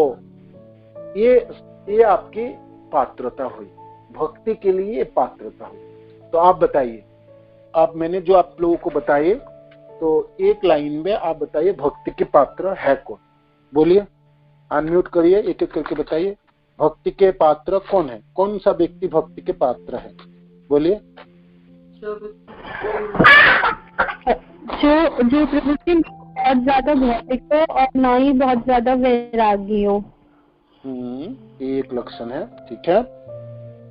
ये आपकी पात्रता हुई, भक्ति के लिए पात्रता हुई। तो आप बताइए, आप मैंने जो आप लोगों को बताइए तो एक लाइन में आप बताइए भक्ति के पात्र है कौन? बोलिए, अनम्यूट करिए, एक एक करके बताइए भक्ति के पात्र कौन है, कौन सा व्यक्ति भक्ति के पात्र है? बोलिए। जो प्रवृत्ति बहुत ज्यादा भौतिक हो और न ही बहुत ज्यादा वैरागी हो। एक लक्षण है, ठीक है।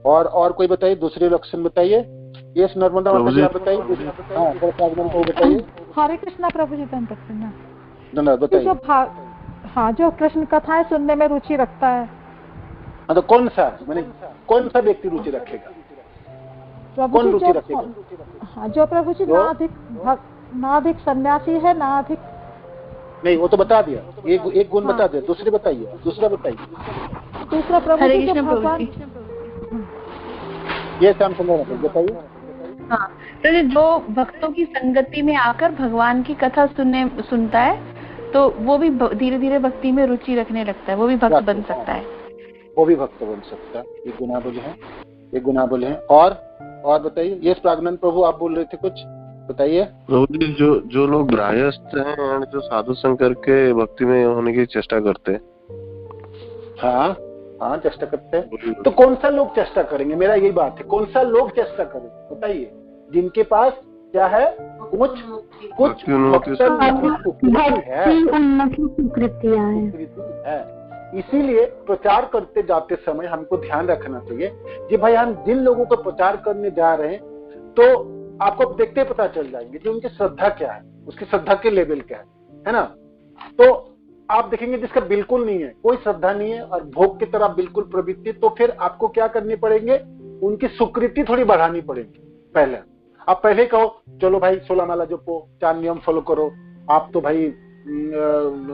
और कोई बताइए, दूसरे लक्षण बताइए। यस नर्मदा माता जी आप बताइए। हाँ बताइए। हरे कृष्णा प्रभु जी, धन्यवाद बताइए। जो कृष्ण कथाएं सुनने में रुचि रखता है। हाँ, तो कौन सा व्यक्ति रुचि रखेगा? कौन रुचि रखेगा? हाँ, जो प्रभु जी ना अधिक सन्यासी है, ना अधिक नहीं, वो तो बता दिया, एक गुण बता दिया। दूसरे बताइए, दूसरा बताइए। दूसरा प्रभु जी जो भगवान, ये शाम सुंदर बताइए। हाँ, तो जो भक्तों की संगति में आकर भगवान की कथा सुनता है तो वो भी धीरे धीरे भक्ति में रुचि रखने लगता है, वो भी भक्त बन सकता है। वो भी भक्त बन सकता है। ये गुणाबुल है। और बताइए। ये प्राज्ञान प्रभु आप बोल रहे थे कुछ, बताइए। प्रभु जी, जो लोग गृहस्थ हैं और जो साधु संग करके भक्ति में होने की चेष्टा करते हैं। हाँ, चेष्टा करते हैं। तो कौन सा लोग चेष्टा करेंगे? मेरा यही बात है, कौन सा लोग चेष्टा करें बताइए? जिनके पास क्या है? कुछ है। इसीलिए प्रचार करते जाते समय हमको ध्यान रखना चाहिए कि भाई हम जिन लोगों को प्रचार करने जा रहे हैं तो आपको देखते पता चल जाएंगे कि उनकी श्रद्धा क्या है, उसकी श्रद्धा के लेवल क्या है ना? तो आप देखेंगे जिसका बिल्कुल नहीं है, कोई श्रद्धा नहीं है और भोग की तरह बिल्कुल प्रवृत्ति, तो फिर आपको क्या करनी पड़ेंगे? उनकी स्वीकृति थोड़ी बढ़ानी पड़ेगी। पहले आप पहले कहो चलो भाई 16 माला जपो, 4 नियम फॉलो करो, आप तो भाई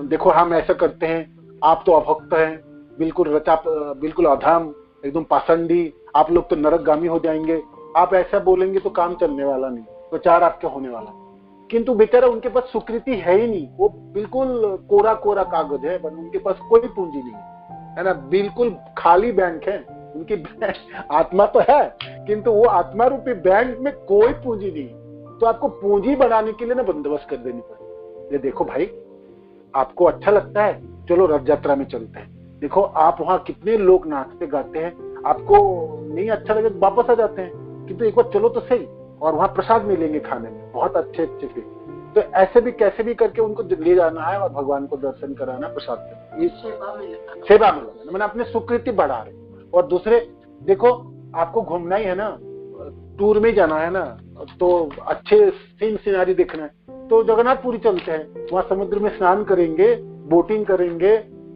देखो हम ऐसा करते हैं, आप तो अभक्त हैं, बिल्कुल अधाम, एकदम पाषंडी, आप लोग तो नरकगामी हो जाएंगे। आप ऐसा बोलेंगे तो काम चलने वाला नहीं, प्रचार आपके होने वाला। किंतु बेचारा उनके पास स्वीकृति है ही नहीं, वो बिल्कुल कोरा कागज है, उनके पास कोई पूंजी नहीं है ना, बिल्कुल खाली बैंक है उनकी। आत्मा तो है किंतु वो आत्मा रूपी बैंक में कोई पूंजी नहीं। तो आपको पूंजी बनाने के लिए ना बंदोबस्त कर देनी पड़ेगी। ये देखो भाई, आपको अच्छा लगता है, चलो रथ यात्रा में चलते हैं। देखो आप वहाँ कितने लोग नाचते गाते हैं, आपको नहीं अच्छा लगे वापस आ जाते हैं, किंतु एक बार चलो तो सही, और वहाँ प्रसाद मिलेंगे खाने में बहुत अच्छे से। तो ऐसे भी कैसे भी करके उनको ले जाना है और भगवान को दर्शन कराना, प्रसाद सेवा में लगाना, मैंने अपनी स्वीकृति बढ़ा रहे। और दूसरे देखो, आपको घूमना ही है ना, टूर में जाना है ना, तो अच्छे सीन सिनारी देखना है तो जगन्नाथपुरी चलते हैं, वहाँ समुद्र में स्नान करेंगे, बोटिंग करेंगे,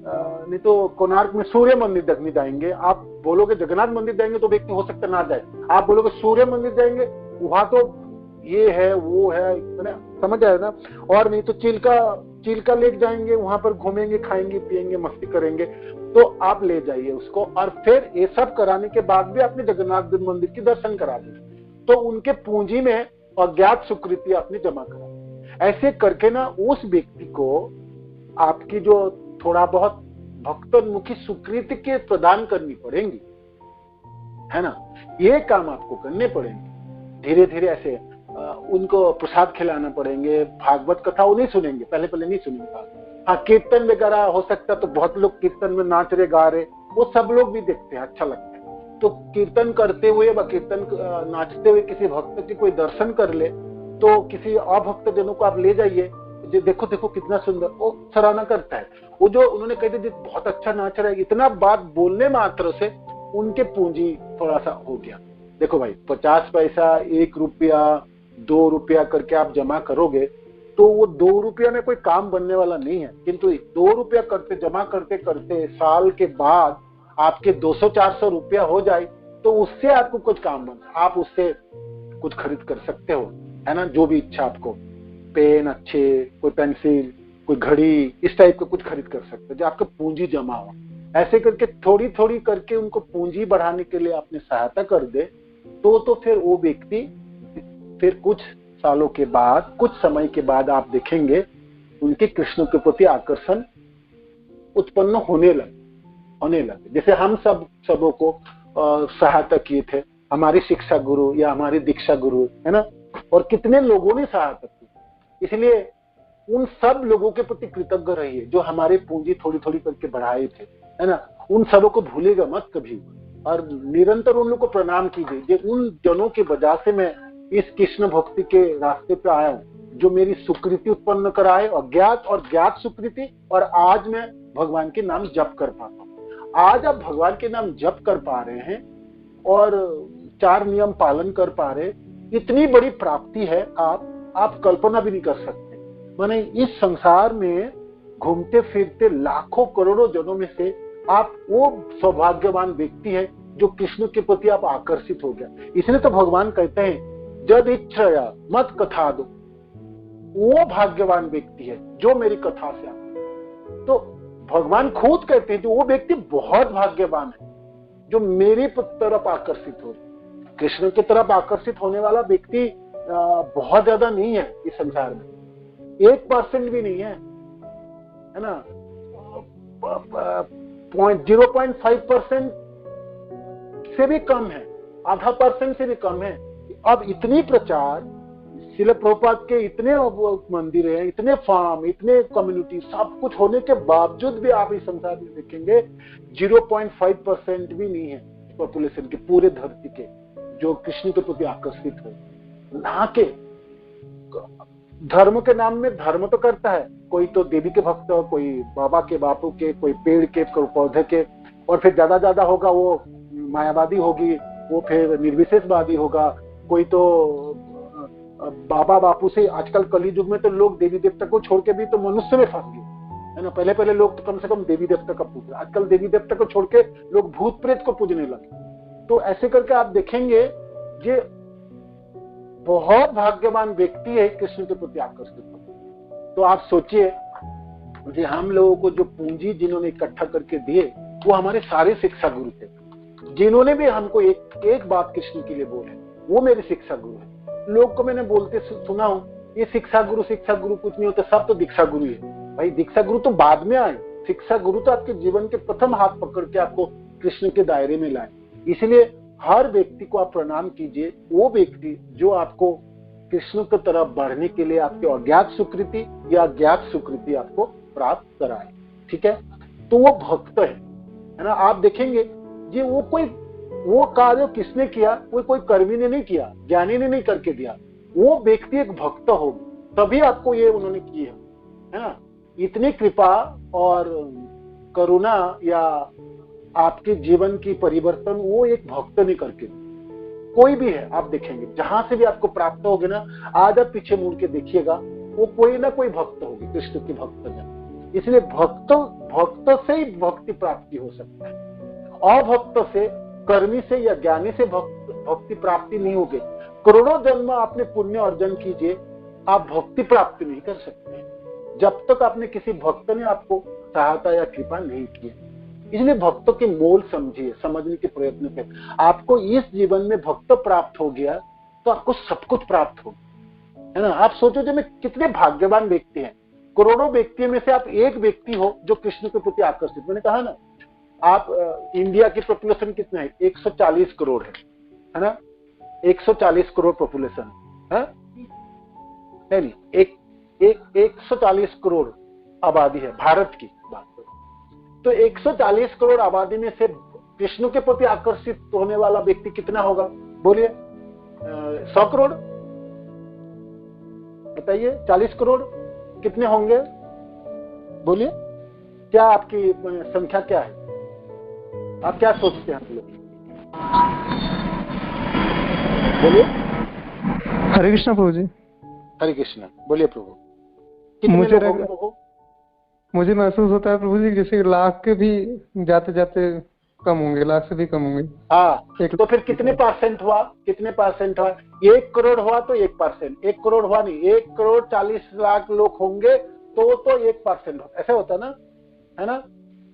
नहीं तो कोणार्क में सूर्य मंदिर देखने जाएंगे। आप बोलोगे जगन्नाथ मंदिर जाएंगे तो व्यक्ति हो सकता ना जाए, आप बोलोगे सूर्य मंदिर जाएंगे, वहां तो ये है वो है, मैंने समझ आया ना। और नहीं तो चिल्का लेक जाएंगे, वहां पर घूमेंगे, खाएंगे, पिएंगे, मस्ती करेंगे, तो आप ले जाइए उसको। और फिर ये सब कराने के बाद भी आपने जगन्नाथ मंदिर की दर्शन करा दिए, तो उनके पूंजी में अज्ञात स्वीकृति आपने जमा करा। ऐसे करके ना उस व्यक्ति को आपकी जो थोड़ा बहुत भक्तोन्मुखी स्वीकृति के प्रदान करनी पड़ेंगी, है ना, ये काम आपको करने पड़ेंगे। धीरे धीरे ऐसे उनको प्रसाद खिलाना पड़ेंगे, भागवत कथा वो नहीं सुनेंगे, पहले नहीं सुनेंगे। हाँ, कीर्तन वगैरह हो सकता, तो बहुत लोग कीर्तन में नाच रहे गा रहे, वो सब लोग भी देखते हैं, अच्छा लगता है। तो कीर्तन करते हुए व कीर्तन नाचते हुए किसी भक्त की कोई दर्शन कर ले, तो किसी अभक्त जनों को आप ले जाइए, देखो कितना सुंदर, वो सराहना करता है। वो जो उन्होंने कहते थे बहुत अच्छा नाच रहा है, इतना बात बोलने मात्र से उनके पूंजी थोड़ा सा हो गया। देखो भाई, 50 पैसा, 1 रुपया, 2 रुपया करके आप जमा करोगे तो वो 2 रुपया में कोई काम बनने वाला नहीं है। किंतु 2 रुपया करते जमा करते करते साल के बाद आपके 200-400 रुपया हो जाए तो उससे आपको कुछ काम बन, आप उससे कुछ खरीद कर सकते हो, है ना, जो भी इच्छा आपको, पेन अच्छे, कोई पेंसिल, कोई घड़ी, इस टाइप का कुछ खरीद कर सकते हो जो आपका पूंजी जमा हो। ऐसे करके थोड़ी थोड़ी करके उनको पूंजी बढ़ाने के लिए आपने सहायता कर दे तो फिर वो व्यक्ति फिर कुछ सालों के बाद, कुछ समय के बाद आप देखेंगे उनके कृष्ण के प्रति आकर्षण उत्पन्न होने लगे। जैसे हम सबों को सहायता किए थे हमारे शिक्षा गुरु या हमारे दीक्षा गुरु, है ना, और कितने लोगों ने सहायता की। इसलिए उन सब लोगों के प्रति कृतज्ञ रहिए जो हमारे पूंजी थोड़ी थोड़ी करके बढ़ाए थे, है ना। उन सबों को भूलेगा मत कभी, और निरंतर उन लोगों को प्रणाम कीजिए। उन जनों की वजह से मैं इस कृष्ण भक्ति के रास्ते पे आया हूँ, जो मेरी सुकृति उत्पन्न कराए, अज्ञात और ज्ञात सुकृति, और आज मैं भगवान के नाम जप कर पाता हूँ। आज आप भगवान के नाम जप कर पा रहे हैं और 4 नियम पालन कर पा रहे, इतनी बड़ी प्राप्ति है, आप कल्पना भी नहीं कर सकते। माने इस संसार में घूमते फिरते लाखों करोड़ों जनों में से आप वो सौभाग्यवान व्यक्ति है जो कृष्ण के प्रति आप आकर्षित हो गया। इसलिए तो भगवान कहते हैं जद इच्छया मत कथा दो, वो भाग्यवान व्यक्ति है जो मेरी कथा से आता। तो भगवान खुद कहते हैं जो वो व्यक्ति बहुत भाग्यवान है जो मेरी तरफ आकर्षित हो। कृष्ण की तरफ आकर्षित होने वाला व्यक्ति बहुत ज्यादा नहीं है इस संसार में, 1% भी नहीं है ना, 0.5% से भी कम है, आधा % से भी कम है। अब इतनी प्रचार, श्रील प्रभुपाद के इतने मंदिर हैं, इतने फार्म, इतने कम्युनिटी, सब कुछ होने के बावजूद भी आप इस संसार में देखेंगे 0.5% भी नहीं है पॉपुलेशन के पूरे धरती के जो कृष्ण के प्रति आकर्षित हो। ना के धर्म के नाम में धर्म तो करता है, कोई तो देवी के भक्त, कोई बाबा के बापू के, कोई पेड़ के, कोई पौधे के, और फिर ज्यादा होगा वो मायावादी होगी, वो फिर निर्विशेषवादी होगा, कोई तो बाबा बापू से। आजकल कली युग में तो लोग देवी देवता को छोड़ के भी तो मनुष्य में फंस गए, है ना। पहले लोग तो कम से कम देवी देवता का पूजते, आजकल देवी देवता को छोड़ के लोग भूत प्रेत को पूजने लगे। तो ऐसे करके आप देखेंगे ये बहुत भाग्यवान व्यक्ति है कृष्ण के प्रति आकर्षित। तो आप सोचिए कि हम लोगों को जो पूंजी जिन्होंने इकट्ठा करके दिए वो हमारे सारे शिक्षा गुरु थे, जिन्होंने भी हमको एक बात कृष्ण के लिए बोले, वो मेरे शिक्षा गुरु है। लोग को मैंने बोलते सुना हूं ये शिक्षा गुरु कुछ नहीं होता, सब तो दीक्षा गुरु है। भाई दीक्षा गुरु तो बाद में आए, शिक्षा गुरु तो आपके जीवन के प्रथम हाथ पकड़ के आपको कृष्ण के दायरे में लाए। इसलिए हर व्यक्ति को आप प्रणाम कीजिए, वो व्यक्ति जो आपको कृष्ण की तरफ बढ़ने के लिए आपके अज्ञात सुकृति या ज्ञात सुकृति आपको प्राप्त कराए, ठीक है। तो वो भक्त है ना। आप देखेंगे ये वो कार्य किसने किया, कोई कर्मी ने नहीं किया, ज्ञानी ने नहीं करके दिया, वो व्यक्ति एक भक्त हो, तभी आपको ये उन्होंने किए है ना। इतनी कृपा और करुणा या आपके जीवन की परिवर्तन वो एक भक्त ने करके दी। कोई भी है आप देखेंगे जहां से भी आपको प्राप्त होगे ना, आज आप पीछे मुड़ के देखिएगा वो कोई ना कोई भक्त होगी कृष्ण के भक्त में। इसलिए भक्त से ही भक्ति प्राप्ति हो सकता है, अभक्त से, कर्मी से या ज्ञानी से भक्ति प्राप्ति नहीं होगी। करोड़ों जन्म आपने पुण्य अर्जन कीजिए, आप भक्ति प्राप्ति नहीं कर सकते जब तक आपने किसी भक्त ने आपको सहायता या कृपा नहीं की। इसलिए भक्तों के मोल समझिए, समझने के प्रयत्न करें। आपको इस जीवन में भक्त प्राप्त हो गया तो आपको सब कुछ प्राप्त हो, है ना। आप सोचो जो मैं कितने भाग्यवान व्यक्ति हैं, करोड़ों व्यक्तियों में से आप एक व्यक्ति हो जो कृष्ण के प्रति आकर्षित। मैंने कहा ना, आप इंडिया की पॉपुलेशन कितना है, 140 करोड़ है ना, 140 करोड़ पॉपुलेशन है नहीं, 140 करोड़ आबादी है भारत की बात करो तो 140 करोड़ आबादी में से कृष्ण के प्रति आकर्षित होने वाला व्यक्ति कितना होगा, बोलिए। 100 करोड़ बताइए, 40 करोड़ कितने होंगे बोलिए। क्या आपकी संख्या क्या है, आप क्या सोचते हैं आप लोग, बोलिए। हरे कृष्णा प्रभु जी। हरे कृष्णा, बोलिए प्रभु। कितने मुझे लोग होंगे वो? मुझे महसूस होता है प्रभु जी जैसे लाख के भी जाते जाते कम होंगे, लाख से भी कम होंगे। हाँ, तो फिर कितने परसेंट हुआ? 1 करोड़ हुआ तो 1%, 1 करोड़ हुआ नहीं, 1 करोड़ 40 लाख लोग होंगे तो 1% ऐसा होता ना, है ना?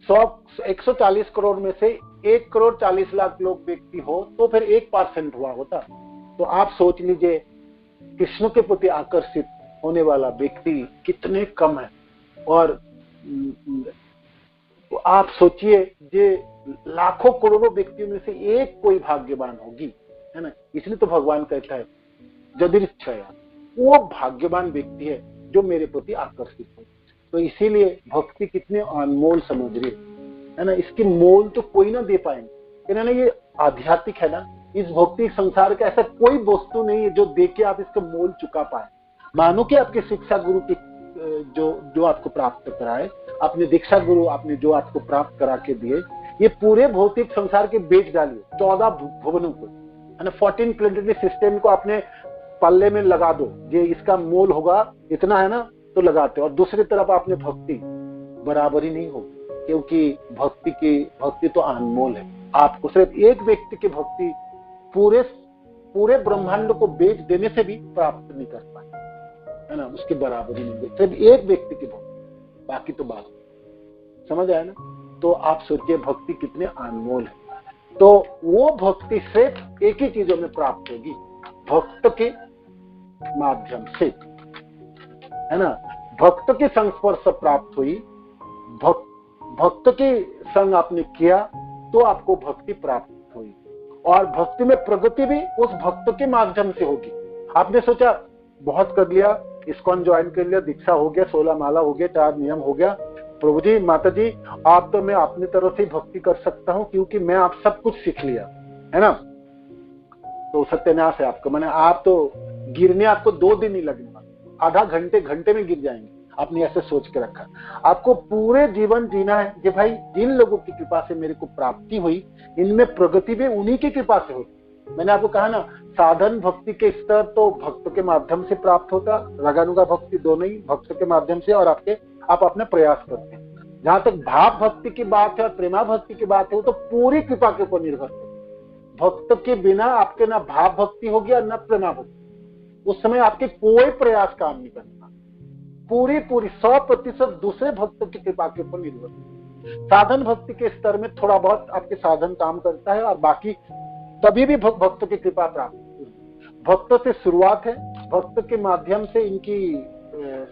140 करोड़ में से 1 करोड़ 40 लाख लोग व्यक्ति हो तो फिर 1% हुआ होता। तो आप सोच लीजिए कृष्ण के प्रति आकर्षित होने वाला व्यक्ति कितने कम है। और तो आप सोचिए जे लाखों करोड़ों व्यक्तियों में से एक कोई भाग्यवान होगी, है ना? इसलिए तो भगवान कहता है यदिच्छया, वो भाग्यवान व्यक्ति है जो मेरे प्रति आकर्षित हो। तो इसीलिए भक्ति कितने अनमोल समझ रही है ना? इसकी मोल तो कोई ना दे पाएंगे, ना ये आध्यात्मिक है ना। इस भौतिक संसार का ऐसा कोई वस्तु नहीं है जो दे के आप इसका मोल चुका पाए। मानो कि आपके शिक्षा गुरु की जो आपको प्राप्त कराए, अपने दीक्षा गुरु आपने जो आपको प्राप्त करा के दिए, ये पूरे भौतिक संसार के बेच डालिए 14 भुवनों को, है ना। 14 प्लेनेटरी सिस्टम को अपने पल्ले में लगा दो, ये इसका मोल होगा इतना, है ना, तो लगाते। और दूसरी तरफ आपने भक्ति बराबरी नहीं होगी, क्योंकि भक्ति तो अनमोल है। आपको सिर्फ एक व्यक्ति की भक्ति पूरे ब्रह्मांड को बेच देने से भी प्राप्त नहीं कर पाए, है ना। उसके बराबरी नहीं, सिर्फ एक व्यक्ति की भक्ति, बाकी तो बात समझ आया ना। तो आप सोचिए भक्ति कितने अनमोल है। तो वो भक्ति सिर्फ एक ही चीजों में प्राप्त होगी, भक्त के माध्यम से, है ना। भक्त के संस्पर्श प्राप्त हुई, भक्त के संग आपने किया तो आपको भक्ति प्राप्त हुई। और भक्ति में प्रगति भी उस भक्त के माध्यम से होगी। आपने सोचा बहुत कर लिया, इस्कॉन ज्वाइन कर लिया, दीक्षा हो गया, 16 माला हो गया, 4 नियम हो गया, प्रभु जी माता जी आप तो मैं अपनी तरफ से भक्ति कर सकता हूँ क्योंकि मैं आप सब कुछ सीख लिया, है ना। तो सत्यानाश है आपका, मैंने आप तो गिरने आपको 2 दिन ही लगने वाले, आधा घंटे में गिर जाएंगे। आपने ऐसे सोच के रखा। आपको पूरे जीवन जीना है कि भाई जिन लोगों की कृपा से मेरे को प्राप्ति हुई, इनमें प्रगति भी उन्हीं की कृपा से होती। मैंने आपको कहा ना, साधन भक्ति के स्तर तो भक्त के माध्यम से प्राप्त होता, रागानुगा भक्ति दोनों ही भक्त के माध्यम से, और आप अपने प्रयास करते हैं। जहां तक भाव भक्ति की बात है और प्रेमा भक्ति की बात है, वो तो पूरी कृपा के ऊपर निर्भर है। भक्त के बिना आपके ना भाव भक्ति होगी और ना प्रेमा भक्ति। उस समय आपके कोई प्रयास काम नहीं करता, पूरी 100% दूसरे भक्तों की कृपा के ऊपर निर्भर है। साधन भक्ति के स्तर में थोड़ा बहुत आपके साधन काम करता है और बाकी तभी भी भक्त की कृपा प्राप्त होती है। भक्त से शुरुआत है, भक्त के माध्यम से इनकी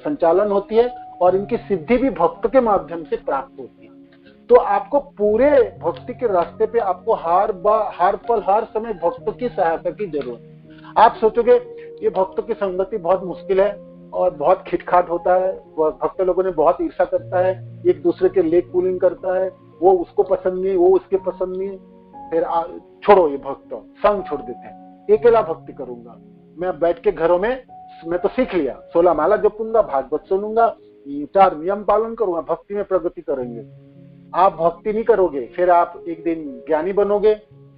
संचालन होती है और इनकी सिद्धि भी भक्त के माध्यम से प्राप्त होती है। तो आपको पूरे भक्ति के रास्ते पे आपको हर पल हर समय भक्त की सहायता की जरूरत है। आप सोचोगे ये भक्त की संगति बहुत मुश्किल है और बहुत खिटखाट होता है, भक्त लोगों ने बहुत ईर्षा करता है, एक दूसरे के लेग पुलिंग करता है, वो उसको पसंद नहीं, वो उसके पसंद नहीं, फिर छोड़ो ये भक्त, संग छोड़ देते हैं, अकेला भक्ति करूंगा मैं, बैठ के घरों में मैं तो सीख लिया, 16 माला जपूंगा, भागवत सुनूंगा, 4 नियम पालन करूंगा, भक्ति में प्रगति करेंगे। आप भक्ति नहीं करोगे, फिर आप एक दिन ज्ञानी बनोगे,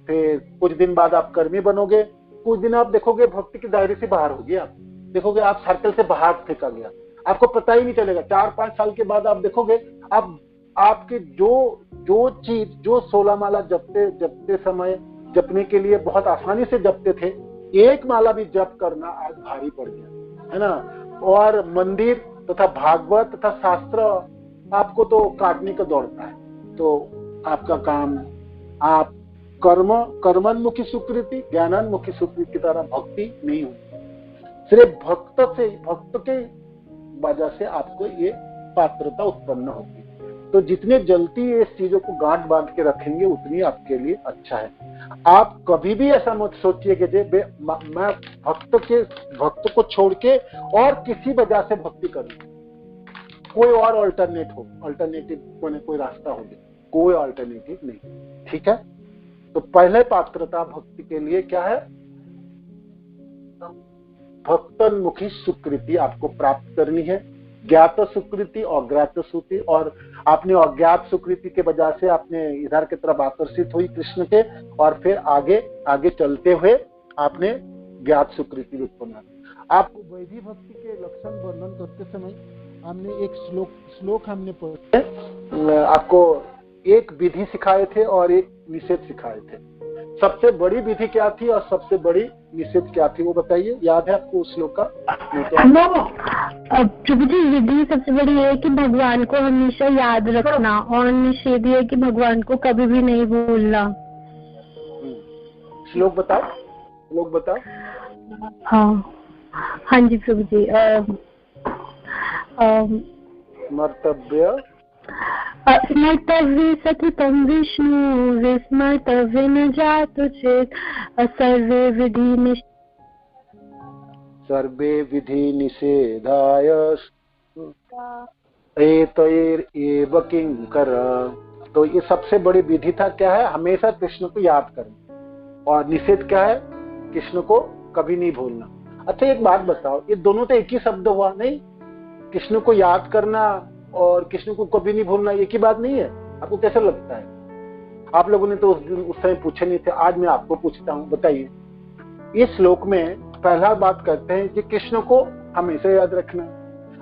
फिर कुछ दिन बाद आप कर्मी बनोगे, कुछ दिन आप देखोगे भक्ति की दायरे से बाहर हो गया, देखोगे आप सर्कल से बाहर फेंका गया, आपको पता ही नहीं चलेगा। 4-5 साल के बाद आप देखोगे आपके जो चीज जो 16 माला जपते समय जपने के लिए बहुत आसानी से जपते थे, एक माला भी जप करना आज भारी पड़ गया, है ना। और मंदिर तथा भागवत तथा शास्त्र आपको तो काटने का दौड़ता है। तो आपका काम, आप कर्मन्मुखी स्वीकृति, ज्ञानन्मुखी स्वीकृति की तरह भक्ति नहीं होती। सिर्फ भक्त के वजह से आपको ये पात्रता उत्पन्न होती है। तो जितने जल्दी ये चीजों को गांठ बांध के रखेंगे उतनी आपके लिए अच्छा है। आप कभी भी ऐसा मत सोचिए कि मैं भक्त को छोड़ के और किसी वजह से भक्ति करूं, कोई और अल्टरनेटिव कोई रास्ता होगा, कोई अल्टरनेटिव नहीं, ठीक है। तो पहले पात्रता भक्ति के लिए क्या है? भक्तन्मुखी स्वीकृति आपको प्राप्त करनी है, ज्ञात स्वीकृति और अज्ञात स्वीकृति। और आपने अज्ञात स्वीकृति के वजह से आपने इधर की तरफ आकर्षित हुई कृष्ण के, और फिर आगे चलते हुए आपने ज्ञात स्वीकृति उत्पन्न। आपको वैधि भक्ति के लक्षण वर्णन करते समय हमने एक श्लोक हमने पढ़ा, आपको एक विधि सिखाए थे और एक निषेध सिखाए थे। सबसे बड़ी विधि क्या थी और सबसे बड़ी निषेध क्या थी, वो बताइए। याद है आपको उस श्लोक का? प्रभु जी, विधि सबसे बड़ी है कि भगवान को हमेशा याद रखना, और निषेध है कि भगवान को कभी भी नहीं भूलना। श्लोक बताओ। हाँ जी प्रभु जी। स्मर्तव्य सततं विष्णु विस्मर्तव्य न जातु चेत् सर्वे विधि निषेधाय एतैरेव किंकर। तो ये सबसे बड़ी विधि था क्या है? हमेशा कृष्ण को याद करना। और निषेध क्या है? कृष्ण को कभी नहीं भूलना। अच्छा एक बात बताओ, ये दोनों तो एक ही शब्द हुआ नहीं? कृष्ण को याद करना और कृष्ण को कभी नहीं भूलना एक ही बात नहीं है? आपको कैसा लगता है? आप लोगों ने तो उस समय पूछे नहीं थे, आज मैं आपको पूछता हूँ, बताइए। इस श्लोक में पहला बात करते हैं कि कृष्ण को हमेशा याद रखना,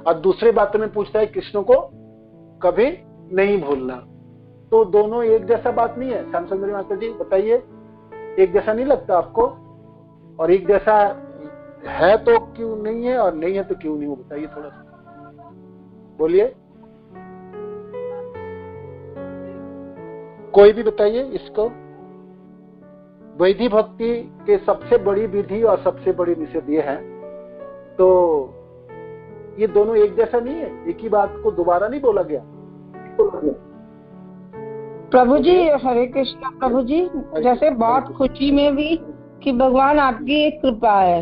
और दूसरे बातों में पूछता है कृष्ण को कभी नहीं भूलना। तो दोनों एक जैसा बात नहीं है? श्याम सुंदरी माता जी बताइए, एक जैसा नहीं लगता आपको? और एक जैसा है तो क्यों नहीं है, और नहीं है तो क्यों नहीं, वो बताइए थोड़ा सा, बोलिए। कोई भी बताइए इसको। वैधि भक्ति के सबसे बड़ी विधि और सबसे बड़ी निषेध ये है, तो ये दोनों एक जैसा नहीं है? एक ही बात को दोबारा नहीं बोला गया? प्रभु जी हरे कृष्णा। प्रभु जी जैसे बहुत खुशी में भी कि भगवान आपकी एक कृपा है,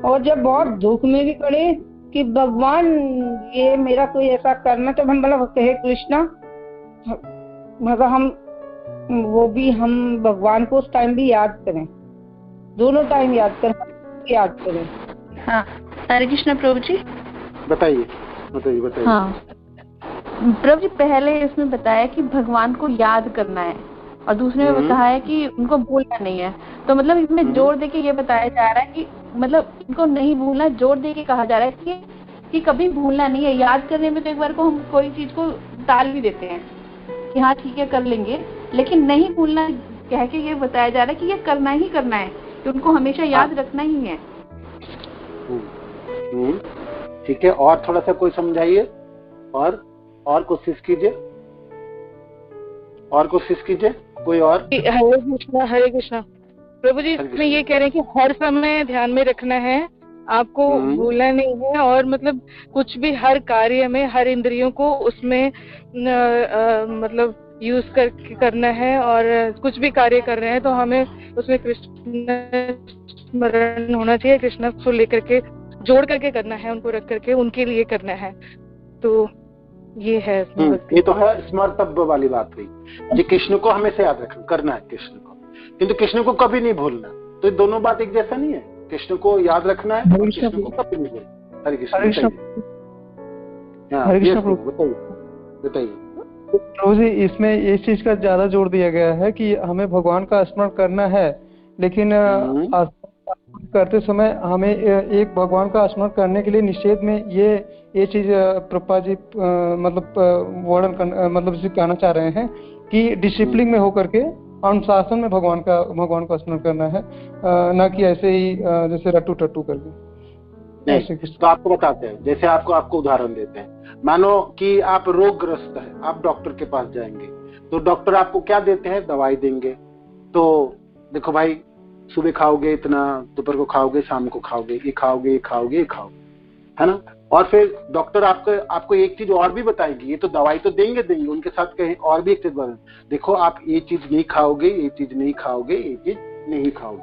और जब बहुत दुख में भी पड़े कि भगवान ये मेरा कोई ऐसा करना, तो हम मतलब कहे कृष्णा, मतलब हम भगवान को उस टाइम भी याद करें, दोनों टाइम याद करें। हाँ हरे कृष्णा प्रभु जी। बताइए। हाँ प्रभु जी, पहले इसमें बताया कि भगवान को याद करना है, और दूसरे में बताया है कि उनको भूलना नहीं है। तो मतलब इसमें जोर देके ये बताया जा रहा है कि मतलब इनको नहीं भूलना, जोर देके कहा जा रहा है कि कभी भूलना नहीं है। याद करने में तो एक बार को हम कोई चीज को टाल भी देते हैं कि हाँ ठीक है कर लेंगे, लेकिन नहीं भूलना कह के ये बताया जा रहा है कि ये करना ही करना है, कि उनको हमेशा याद रखना ही है। ठीक है, और थोड़ा सा कोई समझाइए, और कोशिश कीजिए कोई और। हरे कृष्णा प्रभु जी, इसमें ये कह रहे हैं कि हर समय ध्यान में रखना है, आपको भूलना नहीं है, और मतलब कुछ भी हर कार्य में हर इंद्रियों को उसमें मतलब यूज करना है, और कुछ भी कार्य कर रहे हैं तो हमें उसमें कृष्ण स्मरण होना चाहिए। कृष्ण को लेकर के जोड़ करके करना है, उनको रख करके उनके लिए करना है। तो ये है ये तो है स्मर्तव्य वाली बात हुई, जो कृष्ण को हमेशा याद रखना करना है कृष्ण को, किंतु कृष्ण को कभी नहीं भूलना। तो ये दोनों बात एक जैसा नहीं है? कृष्ण को याद रखना है, कृष्ण को कभी नहीं भूलना। हरे कृष्ण। बताइए प्रभु जी, इसमें इस चीज का ज्यादा जोर दिया गया है कि हमें भगवान का स्मरण करना है, लेकिन करते समय हमें एक भगवान का स्मरण करने के लिए निषेध में ये चीज प्रभुपाद जी मतलब वर्णन मतलब इसे कहना चाह रहे हैं कि डिसिप्लिन में होकर के अनुशासन में भगवान का स्मरण करना है, न कि ऐसे ही जैसे रट्टू टट्टू करके। तो आपको बताते हैं, जैसे आपको उदाहरण देते हैं। मानो कि आप रोगग्रस्त है, आप डॉक्टर के पास जाएंगे, तो डॉक्टर आपको क्या देते हैं? दवाई देंगे। तो देखो भाई, सुबह खाओगे इतना, दोपहर को खाओगे, शाम को खाओगे, ये खाओगे, है ना? और फिर डॉक्टर आपको एक चीज और भी बताएगी। ये तो दवाई तो देंगे, उनके साथ कहीं और भी एक चीज बताएंगे, देखो आप ये चीज नहीं खाओगे, ये चीज नहीं खाओगे, ये चीज नहीं खाओगे।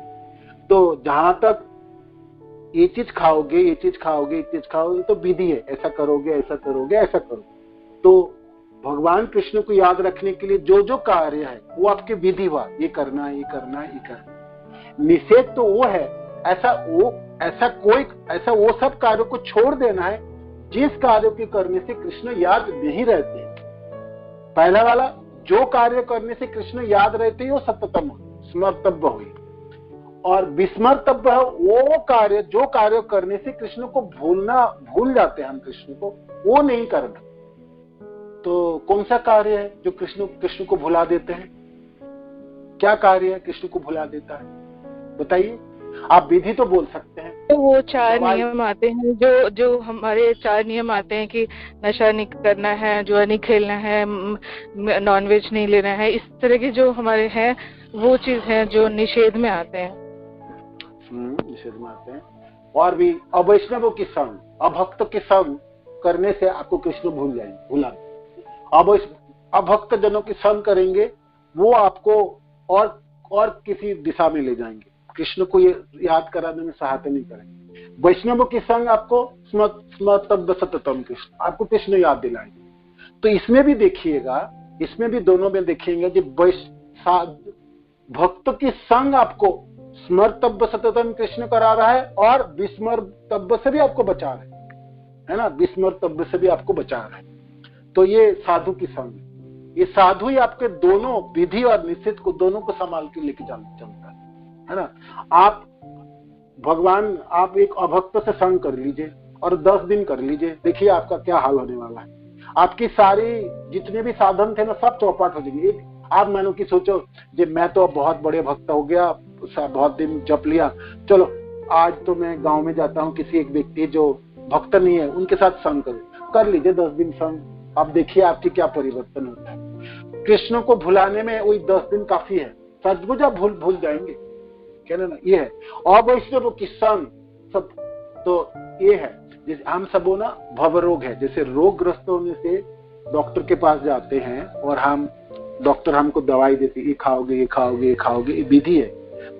तो जहां तक ये चीज खाओगे तो विधि है, ऐसा करोगे, ऐसा करोगे, ऐसा करोगे। तो भगवान कृष्ण को याद रखने के लिए जो कार्य है वो आपके विधि हुआ, ये करना है, ये करना है, ये करना है। निषेध तो वो है, ऐसा वो सब कार्यों को छोड़ देना है जिस कार्यों के करने से कृष्ण याद नहीं रहते। पहला वाला, जो कार्य करने से कृष्ण याद रहते हैं वो सततम स्मर्तव्य हुई, और विस्मर्तव्य वो कार्य, जो कार्य करने से कृष्ण को भूल जाते हैं हम कृष्ण को, वो नहीं करना। तो कौन सा कार्य है जो कृष्ण को भुला देते हैं? क्या कार्य है कृष्ण को भुला देता है, बताइए। आप विधि तो बोल सकते हैं। तो वो 4 नियम आते हैं जो हमारे 4 नियम आते हैं कि नशा नहीं करना है, जुआ नहीं खेलना है, नॉनवेज नहीं लेना है, इस तरह के जो हमारे हैं वो चीज है जो निषेध में आते हैं। निषेध में आते हैं। और भी अवैष्णवों की संग, अभक्त के संग करने से आपको कृष्ण भुला। अभक्त जनों की संग करेंगे वो आपको और किसी दिशा में ले जाएंगे, कृष्ण को ये याद कराने में सहायता नहीं करेंगे। वैष्णवों की संग आपको स्मर्तव्य सततम कृष्ण, आपको कृष्ण याद दिलाएंगे। तो इसमें भी देखिएगा, इसमें भी दोनों में देखेंगे कि भक्त की संग आपको स्मर्तव्य सततम कृष्ण करा रहा है और विस्मर्तव्य से भी आपको बचा रहा है ना, विस्मर्तव्य से भी आपको बचा रहा है। तो ये साधु की संग, ये साधु ही आपके दोनों विधि और निषेध को दोनों को संभाल के लेके चलता है ना। आप भगवान, आप एक अभक्त से संग कर लीजिए और 10 दिन कर लीजिए, देखिए आपका क्या हाल होने वाला है। आपकी सारी जितने भी साधन थे ना सब चौपाट हो जाएंगे। आप मानो कि सोचो कि मैं तो बहुत बड़े भक्त हो गया, बहुत दिन जप लिया, चलो आज तो मैं गांव में जाता हूँ, किसी एक व्यक्ति जो भक्त नहीं है उनके साथ संग कर लीजिए 10 दिन संग। आप देखिए आपकी क्या परिवर्तन होता है। कृष्ण को भुलाने में वही 10 दिन काफी है, सचमुच आप भूल जाएंगे, कहना ना। ये है अवैष्णव की संग सब। तो ये है जैसे हम सबों ना भव रोग है, जैसे रोगग्रस्त होने से डॉक्टर के पास जाते हैं और डॉक्टर हमको दवाई देते, ये खाओगे ये खाओगे ये खाओगे, ये विधि है।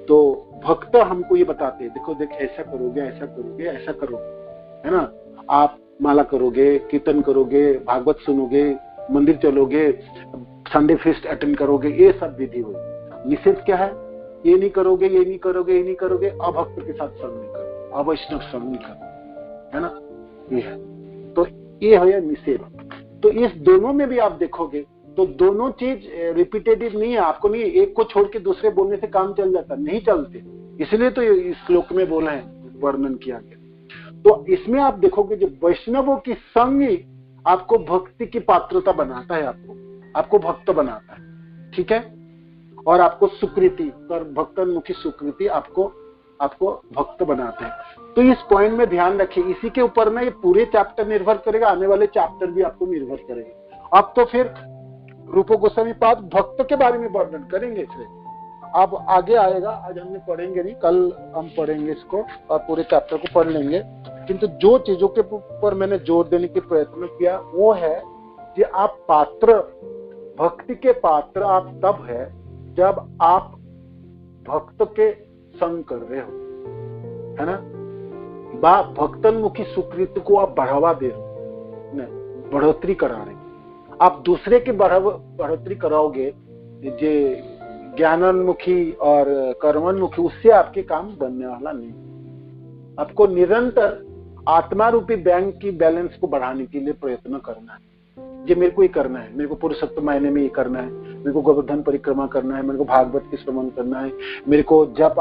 तो भक्त हमको ये बताते हैं, देखो देख ऐसा करोगे ऐसा करोगे ऐसा करोगे, है ना। आप माला करोगे, कीर्तन करोगे, भागवत सुनोगे, मंदिर चलोगे, संडे फीस्ट अटेंड करोगे, ये सब विधि हो। निषेध क्या है? ये नहीं करोगे ये नहीं करोगे ये नहीं करोगे, अभक्त के साथ संग नहीं करो, अवैष्णव संग नहीं करो, है ना। ये है, तो ये है निषेध। तो इस दोनों में भी आप देखोगे तो दोनों चीज रिपीटेटिव नहीं है, आपको नहीं एक को छोड़ के दूसरे बोलने से काम चल जाता, नहीं चलते। इसलिए तो इस श्लोक में बोला है, वर्णन किया गया। तो इसमें आप देखोगे जो वैष्णवों की संग ही आपको भक्ति की पात्रता बनाता है, आपको भक्त बनाता है, ठीक है। और आपको सुकृति, भक्तोन्मुखी सुकृति आपको भक्त बनाते हैं। तो इस पॉइंट में ध्यान रखिए, इसी के ऊपर ना ये पूरे चैप्टर निर्भर करेगा, आने वाले चैप्टर भी आपको निर्भर करेंगे। अब तो फिर रूप गोस्वामी पाद भक्त के बारे में वर्णन करेंगे इसलिए अब आगे आएगा। आज हमने पढ़ेंगे नहीं, कल हम पढ़ेंगे इसको और पूरे चैप्टर को पढ़ लेंगे। किंतु जो चीजों के ऊपर मैंने जोर देने की प्रयत्न किया वो है कि आप पात्र, भक्ति के पात्र आप तब है जब आप भक्त के संग कर रहे हो, है ना। भक्तोन्मुखी सुकृति को आप बढ़ावा दे रहे हो, बढ़ोतरी करा रहे हो। आप दूसरे की बढ़ोतरी कराओगे, जो ज्ञानोन्मुखी और कर्मोन्मुखी, उससे आपके काम बनने वाला नहीं। आपको निरंतर आत्मा रूपी बैंक की बैलेंस को बढ़ाने के लिए प्रयत्न करना है। ये मेरे को ये करना है, मेरे को पुरुषोत्तम महीने में ये करना है, मेरे को गोवर्धन परिक्रमा करना है, मेरे को भागवत की श्रवण करना है, मेरे को जप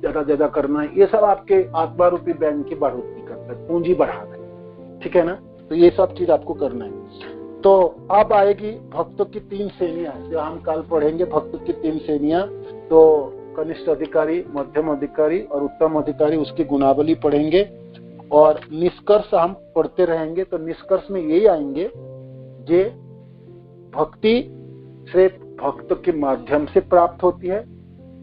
ज्यादा करना है। ये सब आपके आत्मा रूपी बैंक की बढ़ोतरी करता है, पूंजी बढ़ाता है, ठीक है ना। तो ये सब चीज आपको करना है। तो अब आएगी भक्तों की 3 श्रेणियां, जो हम कल पढ़ेंगे। भक्तों की 3 श्रेणियां, तो कनिष्ठ अधिकारी, मध्यम अधिकारी और उत्तम अधिकारी, उसकी गुणावली पढ़ेंगे और निष्कर्ष हम पढ़ते रहेंगे। तो निष्कर्ष में यही आएंगे, जे भक्ति सिर्फ भक्त के माध्यम से प्राप्त होती है,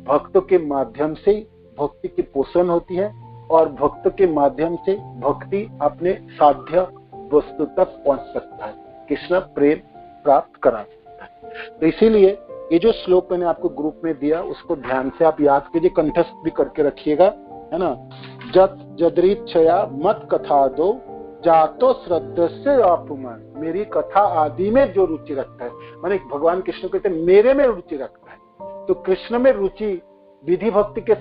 भक्त के माध्यम से भक्ति की पोषण होती है और भक्त के माध्यम से भक्ति अपने साध्य वस्तु तक पहुंच सकता है, कृष्ण प्रेम प्राप्त करा सकता है। तो इसीलिए ये जो श्लोक मैंने आपको ग्रुप में दिया उसको ध्यान से आप याद कीजिए, कंठस्थ भी करके रखिएगा, है ना। जत जदृच्छया मत कथा दो जातो श्रद्धा से अपमान, मेरी कथा आदि में जो रुचि रखता है, माने भगवान कृष्ण कहते हैं मेरे में रुचि रखता है। तो कृष्ण में रुचि विधि भक्ति के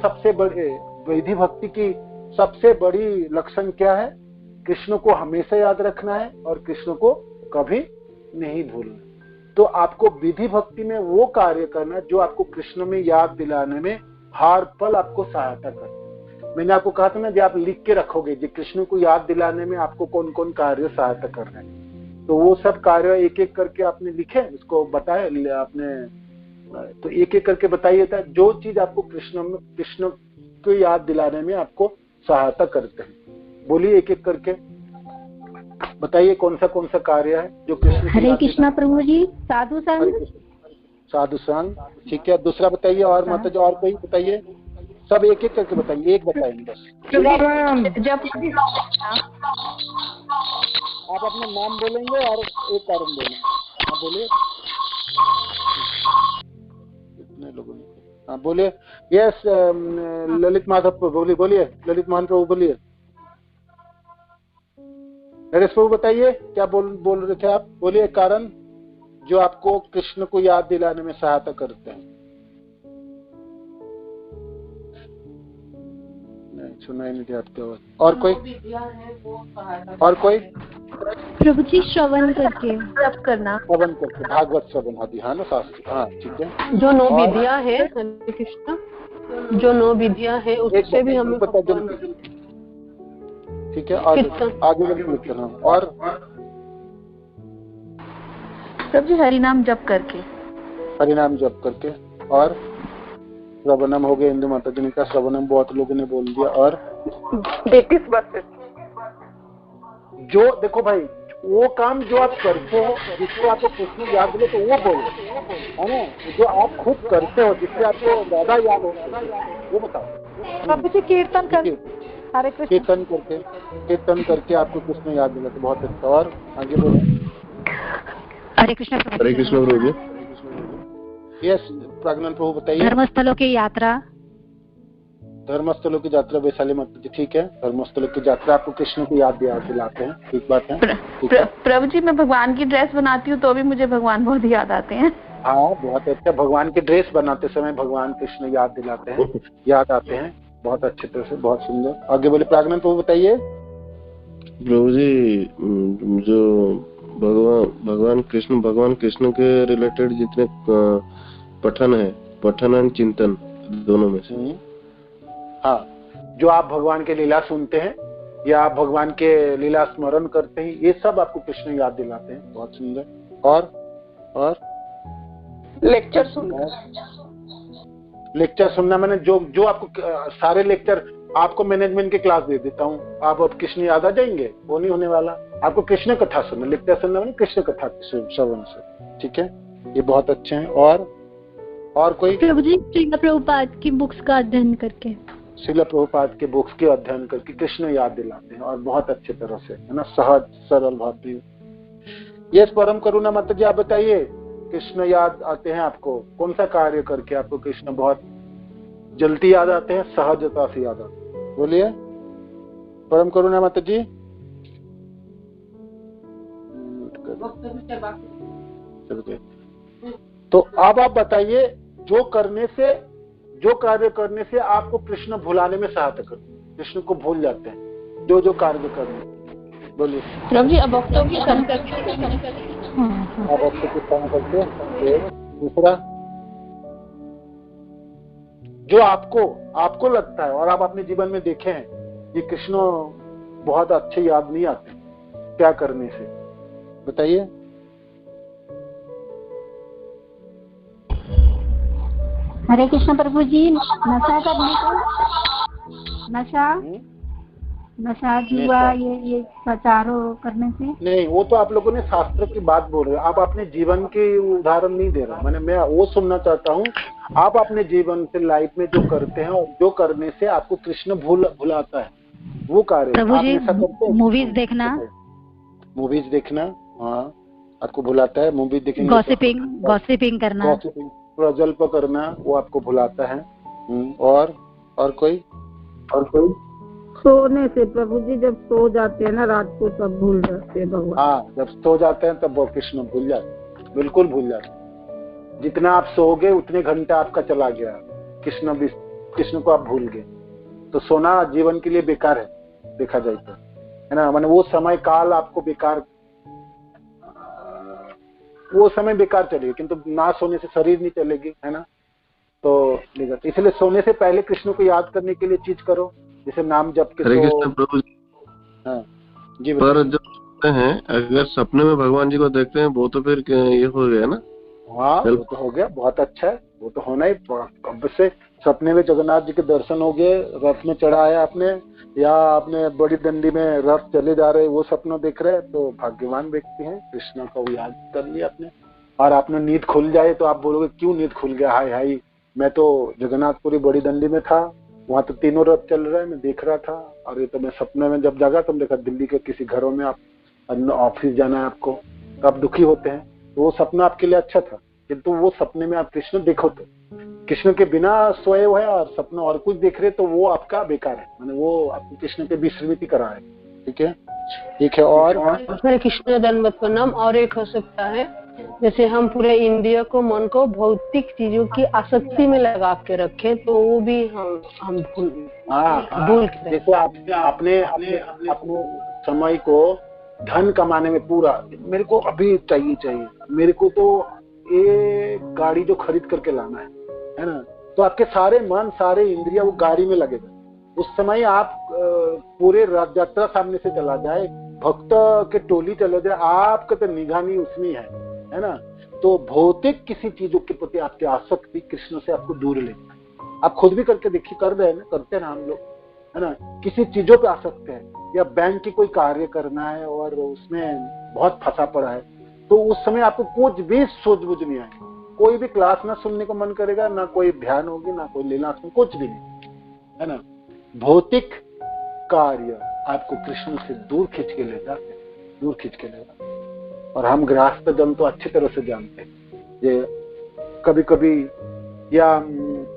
विधि भक्ति की सबसे बड़ी लक्षण क्या है? कृष्ण को हमेशा याद रखना है और कृष्ण को कभी नहीं भूलना। तो आपको विधि भक्ति में वो कार्य करना जो आपको कृष्ण में याद दिलाने में हर पल आपको सहायता करते हैं। मैंने आपको कहा था ना, जो आप लिख के रखोगे, जो कृष्ण को याद दिलाने में आपको कौन कौन कार्य सहायता कर रहे हैं, तो वो सब कार्य एक एक करके आपने लिखे, उसको बताए आपने, तो एक एक करके बताइए था जो चीज आपको कृष्ण को याद दिलाने में आपको सहायता करते हैं। बोलिए एक एक करके बताइए कौन सा कार्य है जो कृष्ण। हरे कृष्णा प्रभु जी। साधु संग। साधु संग, ठीक है। दूसरा बताइए, और माता जी और कोई बताइए, सब एक एक करके बताइए, एक बताएंगे बस। जब आप अपना नाम बोलेंगे और एक कारण बोलेंगे। हाँ बोलिए, कितने लोगों ने, हाँ बोलिए। यस, ललित माधव बोलिए, ललित मोहन प्रभु बोलिए। नरेश प्रभु बताइए क्या बोल रहे थे आप, बोलिए कारण जो आपको कृष्ण को याद दिलाने में सहायता करते हैं। नहीं सुनाई नहीं देती आवाज। और कोई, और कोई? प्रभु जी श्रवण करके, जप करना, श्रवण करके, भागवत श्रवण आदि, हाँ ना शास्त्र, हाँ ठीक है। जो 9 विधियां है, हरे कृष्ण, जो 9 विधियां है उससे भी हमें ठीक है। और आगे करना, और प्रभु जी हरिनाम जप करके, हरिनाम जप करके, और श्रवणम हो गया। इंदु माता जी ने कहा श्रवणम बहुत लोगों ने बोल दिया। और जो देखो भाई, वो काम जो आप करते हो जिसको आपको कृष्ण याद दिले तो वो बोलो, है ना। जो आप खुद करते हो जिससे आपको ज्यादा याद हो वो बताओ। प्रभु जी कीर्तन कर, हरे कृष्ण, कीर्तन करके आपको कृष्ण याद दिला तो बहुत अच्छा। और आगे बोलो। हरे कृष्ण प्रभु जी। यस, प्राज्ञान प्रभु बताइए। धर्मस्थलों की यात्रा, धर्मस्थलों की यात्रा, वैशाली माता जी, ठीक है। धर्मस्थलों की यात्रा आपको कृष्ण को याद दिलाते हैं, ठीक बात है। प्रभु जी मैं भगवान की ड्रेस बनाती हूँ तो भी मुझे भगवान बहुत याद आते हैं। हाँ बहुत अच्छा, भगवान की ड्रेस बनाते समय भगवान कृष्ण याद दिलाते हैं, याद आते हैं बहुत अच्छे तरह से, बहुत सुंदर। आगे बोले प्राज्ञान प्रभु बताइए। प्रभु जी जो भगवान कृष्ण के रिलेटेड जितने पठन है, पठन एंड चिंतन दोनों में से, हाँ जो आप भगवान के लीला सुनते हैं या आप भगवान के लीला स्मरण करते हैं, ये सब आपको कृष्ण याद दिलाते हैं, बहुत सुंदर। और लेक्चर सुनना, लेक्चर सुनना मैंने जो आपको सारे लेक्चर आपको मैनेजमेंट के क्लास दे देता हूँ, आप अब कृष्ण याद आ जाएंगे, वो नहीं होने वाला। आपको कृष्ण कथा सुनना, लेक्चर सुनना मैंने कृष्ण कथा श्रवण से, ठीक है। ये बहुत अच्छे हैं। और कोई? प्रभु जी श्रील प्रभुपाद की बुक्स का अध्ययन करके, श्रील प्रभुपाद के बुक्स के अध्ययन करके कृष्ण याद दिलाते हैं, और बहुत अच्छे तरह से, है ना, सहज सरल भाव। ये परम करुणा माता जी आप बताइए, कृष्ण याद आते हैं आपको, कौन सा कार्य करके आपको कृष्ण बहुत जल्दी याद आते हैं, सहजता से याद आते हैं? बोलिए परम करुणा माता जी। तो अब आप बताइए, जो कार्य करने से आपको कृष्ण भुलाने में सहायता करते हैं, कृष्ण को भूल जाते हैं, जो कार्य करने, बोलिए। प्रभु जी अभक्तों की कम करके, दूसरा जो आपको लगता है और आप अपने जीवन में देखे हैं, ये कृष्ण बहुत अच्छे याद नहीं आते, क्या करने से, बताइए। हरे कृष्ण प्रभु जी। नशा करने को, नशा जुआ, ये प्रचारों करने से नहीं, वो तो आप लोगों ने शास्त्र की बात बोल रहे हो, आप अपने जीवन के उदाहरण नहीं दे रहे। मैं वो सुनना चाहता हूँ, आप अपने जीवन से लाइफ में जो करते हैं और जो करने से आपको कृष्ण भुलाता है, वो कार्य। प्रभु जी मूवीज देखना, हाँ आपको भुलाता है। मूवी देखना, गॉसिपिंग करना, प्रजल्प करना, वो आपको भुलाता है। और कोई? सोने से प्रभु जी, जब सो जाते हैं ना रात को, तब भूल जाते हैं भगवान। हाँ जब सो जाते हैं तब वो कृष्ण भूल जाते, बिल्कुल भूल जाते। जितना आप सोओगे उतने घंटा आपका चला गया, कृष्ण को आप भूल गए, तो सोना जीवन के लिए बेकार है, देखा जाए तो, है ना। माने वो समय काल आपको बेकार, वो समय बेकार चलेगी, किंतु ना सोने से शरीर नहीं चलेगी, है ना। तो ले जाते। इसलिए सोने से पहले कृष्ण को याद करने के लिए चीज करो, जैसे नाम जप के। हरे कृष्ण प्रभु जी। हाँ जी। पर जब सोते हैं अगर सपने में भगवान जी को देखते हैं वो तो फिर ये हो गया ना। हाँ वो तो हो गया, बहुत अच्छा है, वो तो होना ही। अब से सपने में जगन्नाथ जी के दर्शन हो गए, रथ में चढ़ाया आपने, या आपने बड़ी डंडी में रथ चले जा रहे वो सपना देख रहे हैं, तो भाग्यवान व्यक्ति हैं। कृष्ण को याद कर लिया आपने, और आपने नींद खुल जाए तो आप बोलोगे क्यों नींद खुल गया, हाय हाय मैं तो जगन्नाथपुरी बड़ी डंडी में था, वहां तो तीनों रथ चल रहे हैं, मैं देख रहा था, और ये तो मैं सपने में जब जागा तो देखा दिल्ली के किसी घरों में आप ऑफिस जाना है आपको, तो आप दुखी होते हैं। तो वो सपना आपके लिए अच्छा था, किंतु वो सपने में आप कृष्ण देखो तो कृष्ण के बिना सोए हुए और सपना और कुछ देख रहे तो वो आपका बेकार है, माने वो आपको कृष्ण के विस्मृति करा है। ठीक है, ठीक है। और हरे कृष्ण दंडवत प्रणाम। और एक हो सकता है जैसे हम पूरे इंद्रिय को, मन को भौतिक चीजों की आसक्ति में लगा के रखे, तो वो भी हम भूल के। जैसे आपने अपने समय को धन कमाने में पूरा, मेरे को अभी चाहिए, मेरे को तो ये गाड़ी जो खरीद करके लाना है ना, तो आपके सारे मन सारे इंद्रिया वो गाड़ी में लगेगा। उस समय आप पूरे रथ यात्रा सामने से चला जाए, भक्त के टोली चले जाए, आपका तो निगाह नहीं उसमें है ना। तो भौतिक किसी चीजों के प्रति आपकी आसक्ति कृष्ण से आपको दूर ले जाए। आप खुद भी करके देखिए, कर रहे हैं ना, करते हैं ना हम लोग, है ना। किसी चीजों पे आसक्त है, या बैंक की कोई कार्य करना है और उसमें बहुत फंसा पड़ा है, तो उस समय आपको कुछ भी सोच बुझ नहीं आएगी, कोई भी क्लास ना सुनने को मन करेगा, ना कोई ध्यान होगी, ना कोई लीला, कुछ भी नहीं, है ना। भौतिक कार्य आपको कृष्ण से दूर खींच के ले जाते, दूर खींच के ले जाते। और हम गृहस्थ जन तो अच्छी तरह से जानते हैं, ये कभी कभी या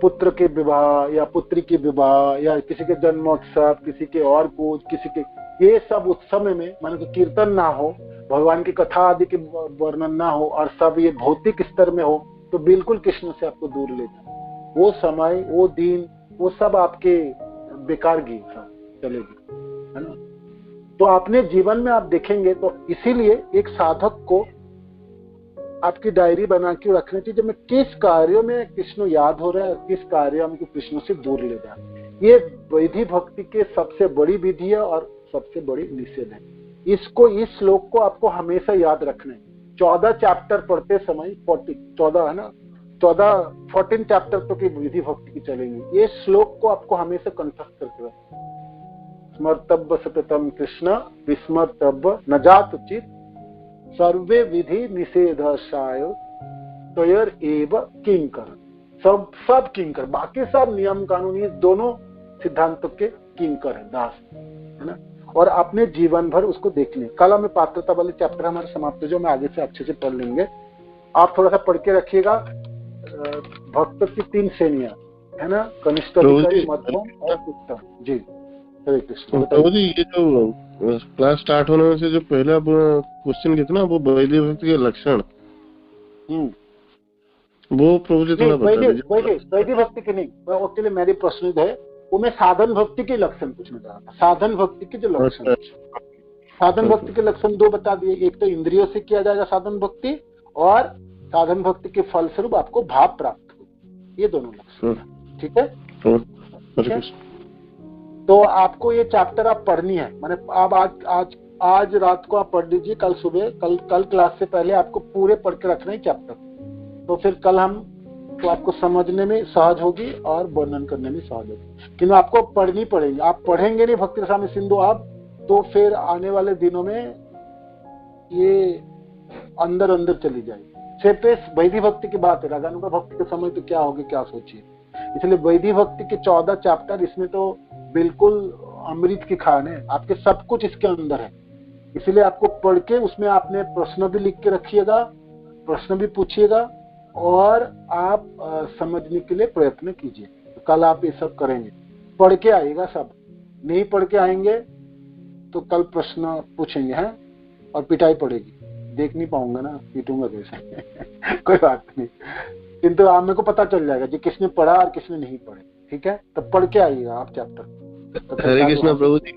पुत्र के विवाह या पुत्री के विवाह या किसी के जन्मोत्सव, किसी के और कुछ, किसी के, ये सब उत्सव में माने कि कीर्तन ना हो, भगवान की कथा आदि के वर्णन ना हो, और सब ये भौतिक स्तर में हो, तो बिल्कुल कृष्ण से आपको दूर ले जाए। वो समय, वो दिन, वो सब आपके बेकार गई, सब चलेगी, है ना। तो अपने जीवन में आप देखेंगे तो इसीलिए एक साधक को आपकी डायरी बना के रखनी चाहिए, जब मैं किस कार्यों में कृष्ण याद हो रहा है, किस कार्य हमको कृष्ण से दूर ले जाए। ये वैधि भक्ति के सबसे बड़ी विधि है और सबसे बड़ी निषेध है। इसको, इस श्लोक को आपको हमेशा याद रखना है। 14 चैप्टर पढ़ते समय 14 है ना, 14 चैप्टर तो की विधि भक्ति की चलेंगी। ये श्लोक को आपको हमेशा कंठस्थ करके रखना है। स्मर्तव्य सततम कृष्ण विस्मर्तव्य न जात उचित, सर्वे विधि निषेधाय त्वयर एव किंकर। सब किंकर, बाकी सब नियम कानून, ये दोनों सिद्धांतों के किंकर है, दास, है ना। और अपने जीवन भर उसको देख लें। कल हमें पात्रता वाले चैप्टर हमारे समाप्त, जो मैं आगे से अच्छे से पढ़ लेंगे। आप थोड़ा सा पढ़ के रखिएगा। भक्त की 3 श्रेणियां है ना, कनिष्ठ, मध्यम और उत्तम। जी हरे कृष्ण। प्रभु जी, ये जो क्लास स्टार्ट होने से जो पहला क्वेश्चन कितना, वो वैदिक भक्ति के लक्षण, वो प्रभु जी थोड़ा बता दीजिए। वैदिक भक्ति के नहीं, उसके लिए मेरी प्रश्न है, वो मैं साधन भक्ति के लक्षण पूछना चाह रहा था। साधन भक्ति के जो लक्षण, साधन भक्ति के लक्षण 2 बता दिए। एक तो इंद्रियों से किया जाएगा साधन भक्ति, और साधन भक्ति के फलस्वरूप आपको भाव प्राप्त हो, ये दोनों लक्षण। ठीक है, तो आपको ये चैप्टर आप पढ़नी है, माने आप आज रात को आप पढ़ लीजिए, कल सुबह, कल क्लास से पहले आपको पूरे पढ़ के रखना है चैप्टर। तो फिर कल हम, तो आपको समझने में सहज होगी और वर्णन करने में सहज होगी। किंतु आपको पढ़नी पड़ेगी। आप पढ़ेंगे नहीं भक्ति रसामृत सिंधु आप, तो फिर आने वाले दिनों में ये अंदर चली जाएगी। सिर्फ वैदिक भक्ति की बात है, रागानुगा भक्ति के समय तो क्या होगी, क्या सोचिए। इसलिए वैदिक भक्ति के 14 चैप्टर, इसमें तो बिल्कुल अमृत की खान है, आपके सब कुछ इसके अंदर है। इसलिए आपको पढ़ के उसमें आपने प्रश्न भी लिख के रखिएगा, प्रश्न भी पूछिएगा, और आप समझने के लिए प्रयत्न कीजिए। तो कल आप ये सब करेंगे, पढ़ के आइएगा। सब नहीं पढ़ के आएंगे तो कल प्रश्न पूछेंगे हैं, और पिटाई पड़ेगी, देख नहीं पाऊंगा ना, पीटूंगा कैसे कोई बात नहीं, किंतु आप मेरे को पता चल जाएगा जी किसने पढ़ा और किसने नहीं पढ़े। ठीक है, तो पढ़ के आइएगा आप चैप्टर। हरे कृष्ण प्रभु जी।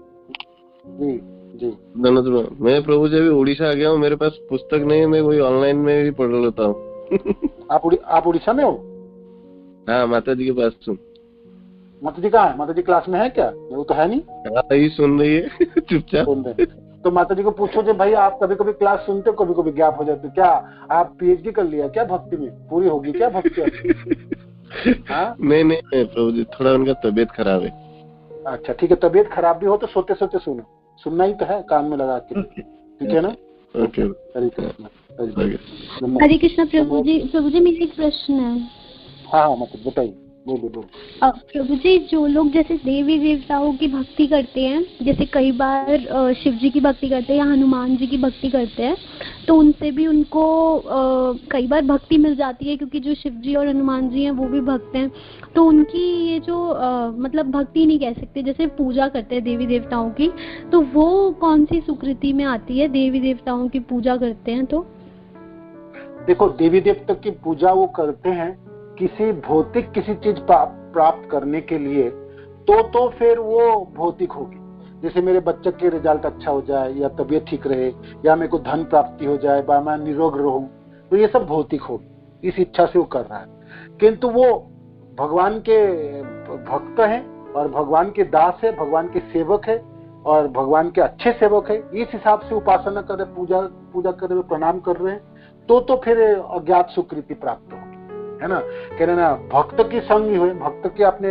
जी धन्यवाद। मैं प्रभु जी अभी उड़ीसा आ गया हूँ, मेरे पास पुस्तक नहीं है, मैं वही ऑनलाइन में भी पढ़ लेता हूँ। आप उड़ीसा में हो? हाँ माता जी के पास सुन। माता जी कहाँ है? माता जी क्लास में है क्या? वो तो है नहीं। हाँ यही सुन रही है चुपचाप सुन रहे। तो माता जी को पूछो जो भाई आप कभी कभी क्लास सुनते हो, कभी कभी गैप हो जाते, क्या आप पीएचडी कर लिया क्या भक्ति में? पूरी होगी क्या भक्ति आपकी? हाँ नहीं नहीं प्रभु जी, थोड़ा उनका तबीयत खराब है। अच्छा ठीक है, तबीयत खराब भी हो तो सोते सोते सुनो, सुनना ही तो है कान में लगा के, ठीक है ना? ओके हरे कृष्ण। हरे कृष्ण प्रभु जी। प्रभु जी मेरा एक प्रश्न है। हाँ हाँ मतलब बताइए, बोलो। प्रभु जी जो लोग जैसे देवी देवताओं की भक्ति करते हैं, जैसे कई बार शिव जी की भक्ति करते हैं या हनुमान जी की भक्ति करते हैं, तो उनसे भी उनको कई बार भक्ति मिल जाती है, क्योंकि जो शिव जी और हनुमान जी हैं वो भी भक्त हैं। तो उनकी ये जो मतलब भक्ति नहीं कह सकते, जैसे पूजा करते हैं देवी देवताओं की, तो वो कौन सी सुकृति में आती है? देवी देवताओं की पूजा करते हैं तो देखो, देवी देवता की पूजा वो करते हैं किसी भौतिक किसी चीज प्राप्त करने के लिए, तो फिर वो भौतिक होगी। जैसे मेरे बच्चे के रिजल्ट अच्छा हो जाए, या तबीयत ठीक रहे, या मेरे को धन प्राप्ति हो जाए, या मैं निरोग रहूं, तो ये सब भौतिक होगी। इस इच्छा से वो कर रहा है। किंतु वो भगवान के भक्त हैं और भगवान के दास है, भगवान के सेवक है और भगवान के अच्छे सेवक है। इस हिसाब से उपासना कर रहे, पूजा कर रहे, प्रणाम कर रहे हैं, तो फिर अज्ञात सुकृति प्राप्त होगी, है ना? कह रहे ना, भक्त की संग ही हुए, भक्त की आपने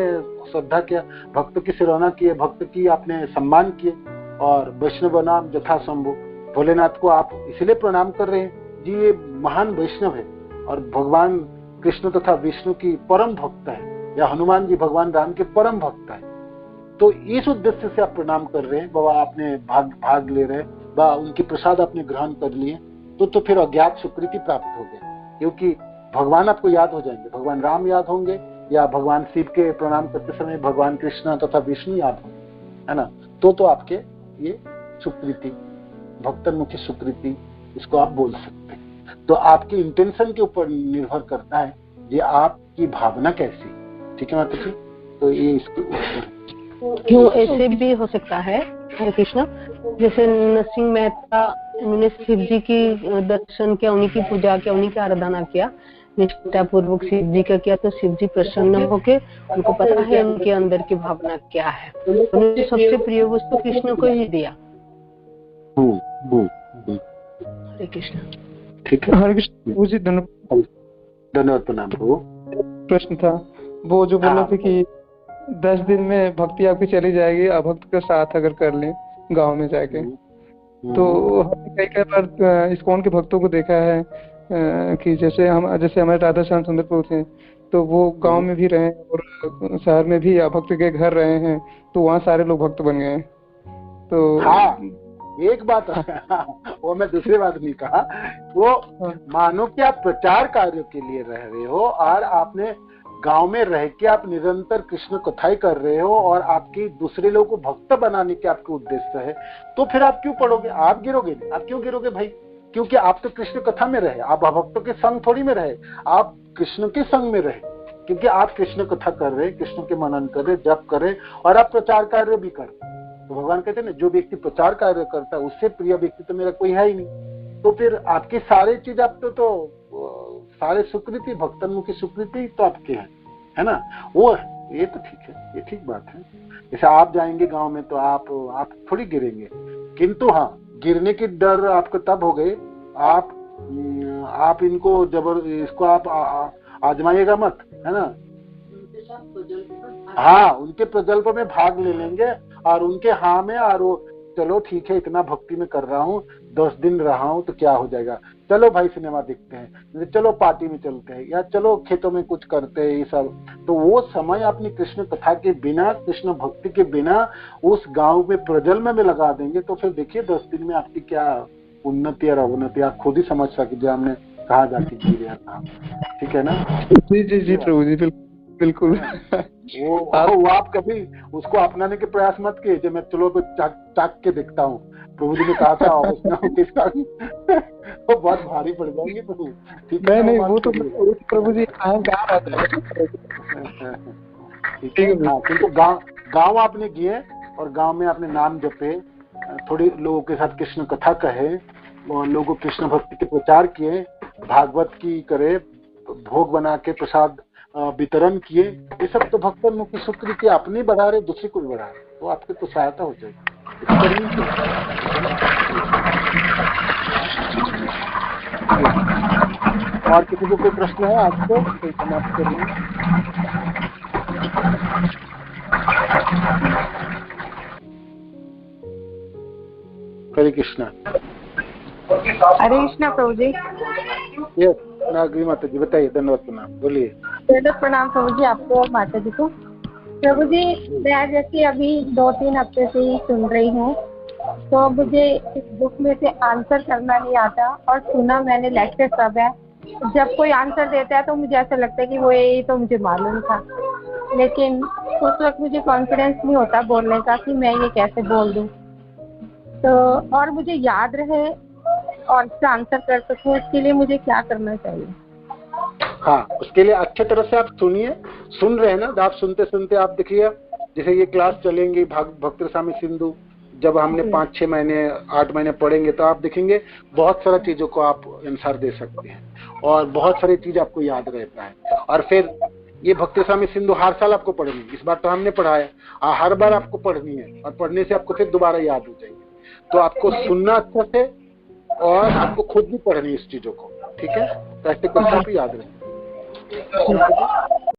श्रद्धा किया, भक्त की सराहना किए, भक्त की आपने सम्मान किए, और वैष्णव नाम जथा शंभु, भोलेनाथ को आप इसलिए प्रणाम कर रहे हैं जी, ये महान वैष्णव है और भगवान कृष्ण तथा विष्णु की परम भक्त है, या हनुमान जी भगवान राम के परम भक्त है। तो इस उद्देश्य से आप प्रणाम कर रहे हैं, बाबा आपने भाग ले रहे हैं, बा उनकी प्रसाद आपने ग्रहण कर लिए, तो फिर अज्ञात सुकृति प्राप्त हो गया, क्योंकि भगवान आपको याद हो जाएंगे, भगवान राम याद होंगे, या भगवान शिव के प्रणाम करते समय भगवान कृष्ण तथा विष्णु याद होंगे, है ना? तो आपके ये सुकृति, भक्तन्मुखी सुकृति, इसको आप बोल सकते हैं। तो आपकी इंटेंशन के ऊपर निर्भर करता है ये आपकी भावना कैसी, ठीक है माता जी? तो ये इसके ऊपर क्यों ऐसे भी हो सकता है हरे कृष्ण, जैसे नरसिंह मेहता, उन्होंने शिव जी की दर्शन किया, उन्हीं की पूजा किया, उन्हीं की आराधना किया, निष्ठा पूर्वक शिव जी का किया, तो शिव जी प्रसन्न होके उनको पता है उनके अंदर की भावना क्या है, उन्होंने सबसे प्रिय वस्तु कृष्ण को ही दिया। हरे कृष्ण। ठीक है, हरे कृष्ण। वो जी धन्यवाद प्रणाम। प्रश्न था वो जो बोल रहे थे कि 10 दिन में भक्ति आपकी चली जाएगी अभक्त के साथ अगर कर लें गांव में जाके। तो हमने कई बार इस्कॉन के भक्तों को देखा है कि जैसे हमारे राधा श्याम सुंदर प्रभु थे, तो वो गांव में भी रहे और शहर में भी अभक्त के घर रहे हैं, तो वहाँ सारे लोग भक्त बन गए। तो हाँ, एक बात वो मैं दूसरी बात नहीं कहा, वो मानो कि आप प्रचार कार्यों के लिए रह रहे हो और आपने गांव में रह के आप निरंतर कृष्ण कथाई कर रहे हो और आपकी दूसरे लोगों को भक्त बनाने के आपके उद्देश्य है, तो फिर आप क्यों पढ़ोगे? आप गिरोगे नहीं। आप क्यों गिरोगे भाई? क्योंकि आप तो कृष्ण कथा में रहे, आप अभक्तों के संग थोड़ी में रहे, आप कृष्ण के संग में रहे, क्योंकि आप कृष्ण कथा कर रहे, कृष्ण के मनन कर रहे, जप कर रहे और आप प्रचार कार्य भी कर रहे। तो भगवान कहते हैं ना, जो व्यक्ति प्रचार कार्य करता है उससे प्रिय व्यक्ति तो मेरा कोई है ही नहीं। तो फिर आपकी सारी चीज आप तो सारे सुकृति, भक्तन्मुखी सुकृति तो आपके है ना? वो ये तो ठीक है, ये ठीक बात है। जैसे आप जाएंगे गांव में तो आप थोड़ी गिरेंगे, किंतु हाँ, गिरने की डर आपको तब हो गई, आप इनको इसको आप आजमाइएगा मत, है ना? हाँ, उनके प्रकल्प में भाग ले लेंगे और उनके हाँ में, और वो चलो ठीक है, इतना भक्ति में कर रहा हूँ, 10 दिन रहा हूँ तो क्या हो जाएगा, चलो भाई सिनेमा देखते हैं, चलो पार्टी में चलते हैं, या चलो खेतों में कुछ करते हैं, ये सब। तो वो समय अपनी कृष्ण कथा के बिना, कृष्ण भक्ति के बिना उस गांव में प्रजन्म में लगा देंगे, तो फिर देखिए 10 दिन में आपकी क्या उन्नति और अवनति आप खुद ही समझ सके, जो हमने कहा जाके जी रहा था। ठीक है ना? जी जी जी प्रभु जी, बिल्कुल। वो आप कभी उसको अपनाने के प्रयास मत किए, जो मैं चलो तो चाक के देखता हूँ। प्रभु जी ने कहा था वो बहुत भारी पड़ जाएंगे प्रभु। ठीक है? नहीं, वो तो प्रभु जी किंतु गाँव आपने किए और गाँव में आपने नाम जपे, थोड़ी लोगों के साथ कृष्ण कथा कहे, और लोगों को कृष्ण भक्ति के प्रचार किए, भागवत की करे, भोग बना के प्रसाद वितरण किए, ये सब तो भक्तोन्मुखी स्वीकृति आप नहीं बढ़ा रहे, दूसरे को भी बढ़ा रहे, तो आपकी तो सहायता हो जाएगी। और किसी को कोई प्रश्न है आज तो कोई समाप्त करिए। हरे कृष्णा। हरे कृष्णा प्रभु जी। ये नागरी माता जी बताइए। धन्यवाद प्रणाम, बोलिए। दंडवत प्रणाम प्रभु जी आपको और माता जी को। प्रभु जी मैं जैसे अभी 2-3 हफ्ते से ही सुन रही हूँ, तो मुझे इस बुक में से आंसर करना नहीं आता, और सुना मैंने लेक्चर सब है, जब कोई आंसर देता है तो मुझे ऐसा लगता है कि वो ये तो मुझे मालूम था, लेकिन उस वक्त मुझे कॉन्फिडेंस नहीं होता बोलने का कि मैं ये कैसे बोल दूँ। तो और मुझे याद रहे और इसका आंसर कर सकूँ, इसके लिए मुझे क्या करना चाहिए? हाँ, उसके लिए अच्छे तरह से आप सुनिए। सुन रहे हैं ना, आप सुनते सुनते आप देखिए, जैसे ये क्लास चलेंगी भक्त रसामृत सिंधु, जब हमने 5-6 महीने 8 महीने पढ़ेंगे तो आप देखेंगे बहुत सारा चीजों को आप आंसर दे सकते हैं, और बहुत सारी चीज आपको याद रहता है। और फिर ये भक्त रसामृत सिंधु हर साल आपको पढ़नी, इस बार तो हमने पढ़ाया, हर बार आपको पढ़नी है, और पढ़ने से आपको फिर दोबारा याद हो जाएगी। तो आपको सुनना अच्छा से, और आपको खुद भी पढ़नी इस चीजों को, ठीक है? तो ऐसे कुछ आप याद रखें।